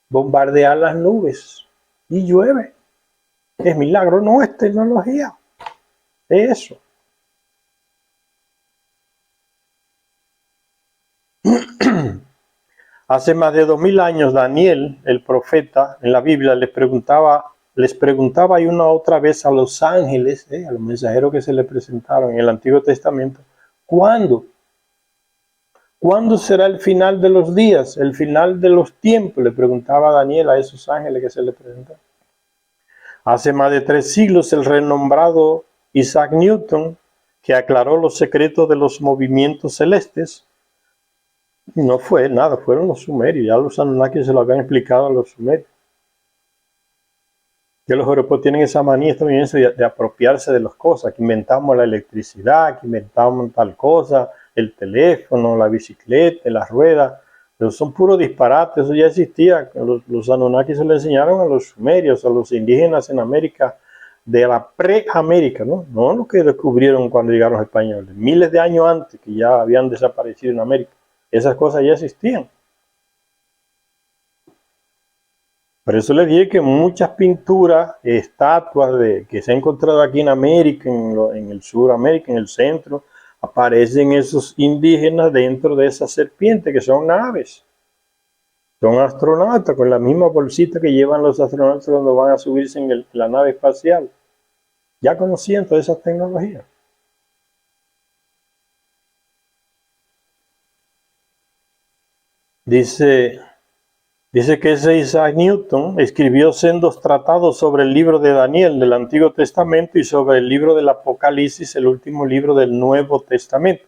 bombardear las nubes y llueve. Es milagro, no es tecnología. Es eso. Hace más de 2000 años Daniel, el profeta, en la Biblia les preguntaba y una otra vez a los ángeles, a los mensajeros que se le presentaron en el Antiguo Testamento, ¿cuándo? ¿Cuándo será el final de los días, el final de los tiempos? Le preguntaba Daniel a esos ángeles que se le presentaron. Hace más de 3 siglos el renombrado Isaac Newton, que aclaró los secretos de los movimientos celestes, no fue nada, fueron los sumerios, ya los Anunnaki se lo habían explicado a los sumerios. Que los europeos tienen esa manía también de apropiarse de las cosas, que inventamos la electricidad, que inventamos tal cosa, el teléfono, la bicicleta, las ruedas, pero son puros disparates, eso ya existía. Los Anunnaki se lo enseñaron a los sumerios, a los indígenas en América, de la pre-América, ¿no? No lo que descubrieron cuando llegaron los españoles, miles de años antes que ya habían desaparecido en América. Esas cosas ya existían. Por eso les dije que muchas pinturas, estatuas que se han encontrado aquí en América, en el Suramérica, en el centro, aparecen esos indígenas dentro de esas serpientes que son naves. Son astronautas con la misma bolsita que llevan los astronautas cuando van a subirse en la nave espacial. Ya conocían todas esas tecnologías. Dice Dice que ese Isaac Newton escribió sendos tratados sobre el libro de Daniel del Antiguo Testamento y sobre el libro del Apocalipsis, el último libro del Nuevo Testamento.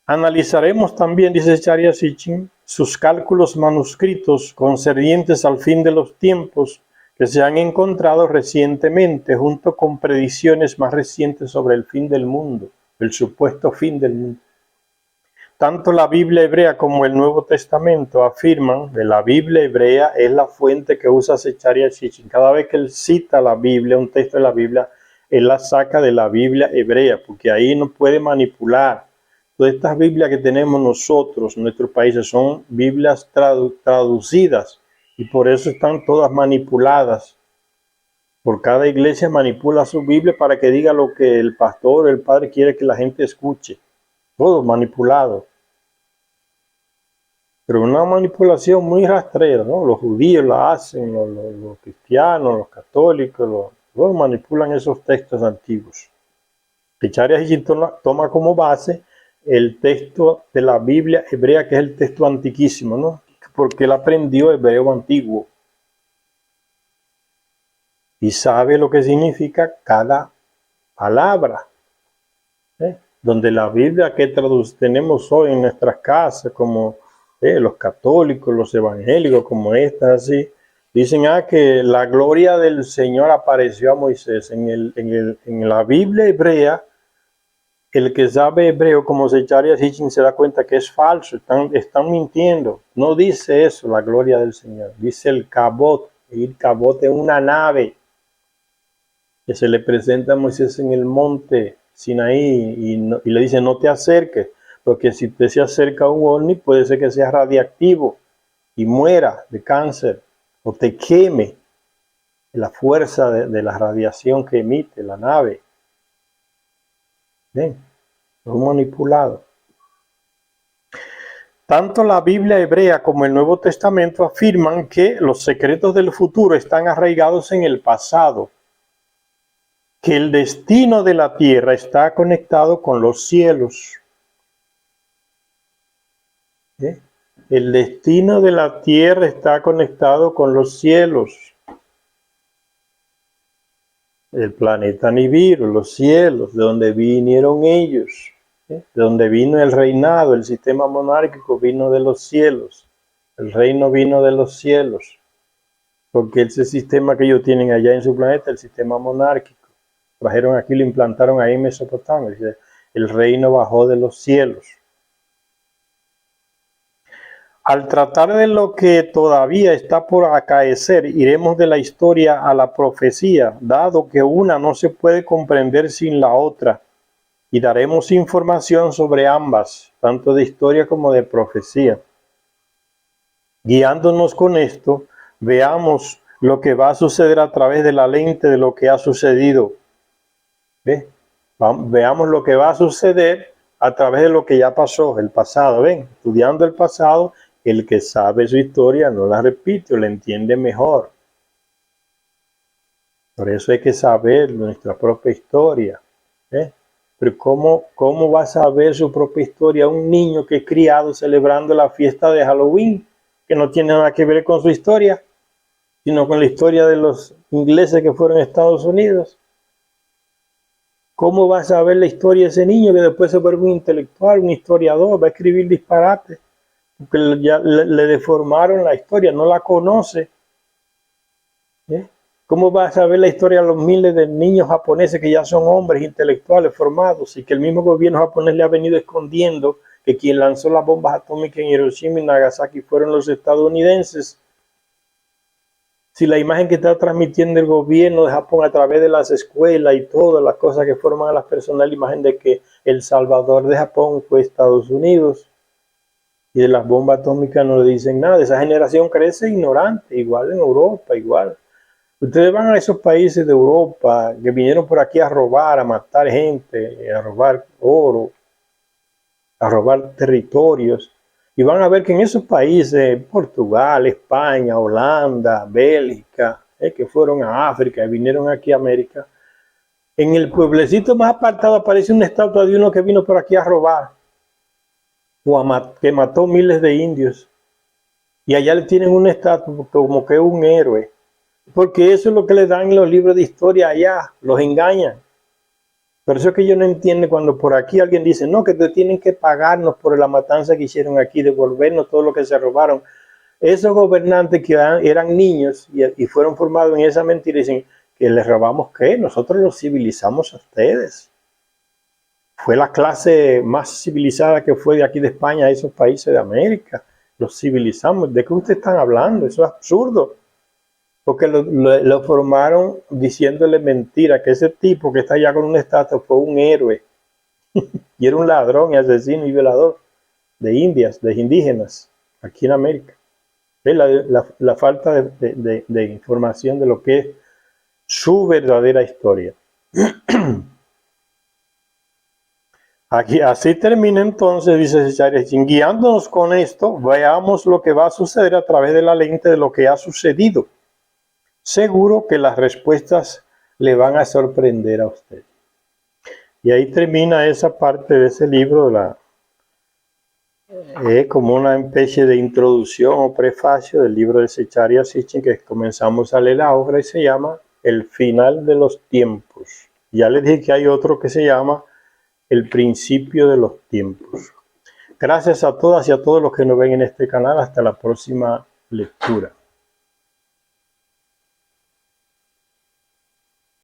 Analizaremos también, dice Charia Sitchin, sus cálculos manuscritos concernientes al fin de los tiempos que se han encontrado recientemente, junto con predicciones más recientes sobre el fin del mundo, el supuesto fin del mundo. Tanto la Biblia hebrea como el Nuevo Testamento afirman que la Biblia hebrea es la fuente que usa Zecharia Sitchin. Cada vez que él cita la Biblia, un texto de la Biblia, él la saca de la Biblia hebrea, porque ahí no puede manipular. Todas estas Biblias que tenemos nosotros en nuestros países son Biblias traducidas y por eso están todas manipuladas. Por cada iglesia manipula su Biblia para que diga lo que el pastor o el padre quiere que la gente escuche. Todo manipulado. Pero una manipulación muy rastrera, ¿no? Los judíos la hacen, los cristianos, los católicos, todos manipulan esos textos antiguos. Zecharia Sitchin toma como base el texto de la Biblia hebrea, que es el texto antiquísimo, ¿no? Porque él aprendió hebreo antiguo y sabe lo que significa cada palabra. Donde la Biblia que tenemos hoy en nuestras casas, como los católicos, los evangélicos, como esta, así, dicen que la gloria del Señor apareció a Moisés. En la Biblia hebrea, el que sabe hebreo, como Zecharia Sitchin, se da cuenta que es falso, están mintiendo. No dice eso, la gloria del Señor. Dice el cabot. El cabot es una nave que se le presenta a Moisés en el monte Sinaí y le dice: no te acerques, porque si te se acerca a un ovni puede ser que sea radiactivo y muera de cáncer o te queme la fuerza de la radiación que emite la nave. ¿Ven? Son manipulados. Tanto la Biblia hebrea como el Nuevo Testamento afirman que los secretos del futuro están arraigados en el pasado, que el destino de la tierra está conectado con los cielos. El destino de la tierra está conectado con los cielos. El planeta Nibiru, los cielos, de donde vinieron ellos, de donde vino el reinado, el sistema monárquico vino de los cielos, el reino vino de los cielos, porque ese sistema que ellos tienen allá en su planeta, el sistema monárquico, trajeron aquí, lo implantaron ahí en Mesopotamia. El reino bajó de los cielos. Al tratar de lo que todavía está por acaecer, iremos de la historia a la profecía, dado que una no se puede comprender sin la otra, y daremos información sobre ambas, tanto de historia como de profecía. Guiándonos con esto, veamos lo que va a suceder a través de la lente de lo que ha sucedido. Veamos lo que va a suceder a través de lo que ya pasó, el pasado. Ven, estudiando el pasado, el que sabe su historia no la repite o la entiende mejor. Por eso hay que saber nuestra propia historia. Pero ¿cómo va a saber su propia historia un niño que es criado celebrando la fiesta de Halloween, que no tiene nada que ver con su historia, sino con la historia de los ingleses que fueron a Estados Unidos? ¿Cómo va a saber la historia de ese niño que después se vuelve un intelectual, un historiador, va a escribir disparates? Porque ya le deformaron la historia, no la conoce. ¿Cómo va a saber la historia de los miles de niños japoneses que ya son hombres intelectuales formados y que el mismo gobierno japonés le ha venido escondiendo que quien lanzó las bombas atómicas en Hiroshima y Nagasaki fueron los estadounidenses? Si la imagen que está transmitiendo el gobierno de Japón a través de las escuelas y todas las cosas que forman a las personas, la imagen de que el salvador de Japón fue Estados Unidos, y de las bombas atómicas no le dicen nada. Esa generación crece ignorante, igual en Europa, igual. Ustedes van a esos países de Europa que vinieron por aquí a robar, a matar gente, a robar oro, a robar territorios. Y van a ver que en esos países, Portugal, España, Holanda, Bélgica, que fueron a África y vinieron aquí a América, en el pueblecito más apartado aparece una estatua de uno que vino por aquí a robar, o que mató miles de indios. Y allá le tienen un estatus como que es un héroe. Porque eso es lo que le dan en los libros de historia allá, los engañan. Por eso es que yo no entiendo cuando por aquí alguien dice, no, que te tienen que pagarnos por la matanza que hicieron aquí, devolvernos todo lo que se robaron. Esos gobernantes que eran niños y fueron formados en esa mentira dicen que les robamos qué, nosotros los civilizamos a ustedes. Fue la clase más civilizada que fue de aquí de España a esos países de América. Los civilizamos. ¿De qué ustedes están hablando? Eso es absurdo. Porque lo formaron diciéndole mentira, que ese tipo que está allá con un estatua fue un héroe. Y era un ladrón y asesino y violador de indias, de indígenas, aquí en América. Es la falta de información de lo que es su verdadera historia. Aquí, así termina entonces, dice Cecharich, guiándonos con esto, veamos lo que va a suceder a través de la lente de lo que ha sucedido. Seguro que las respuestas le van a sorprender a usted. Y ahí termina esa parte de ese libro, como una especie de introducción o prefacio del libro de Zecharia Sitchin, que comenzamos a leer ahora y se llama El final de los tiempos. Ya les dije que hay otro que se llama El principio de los tiempos. Gracias a todas y a todos los que nos ven en este canal. Hasta la próxima lectura.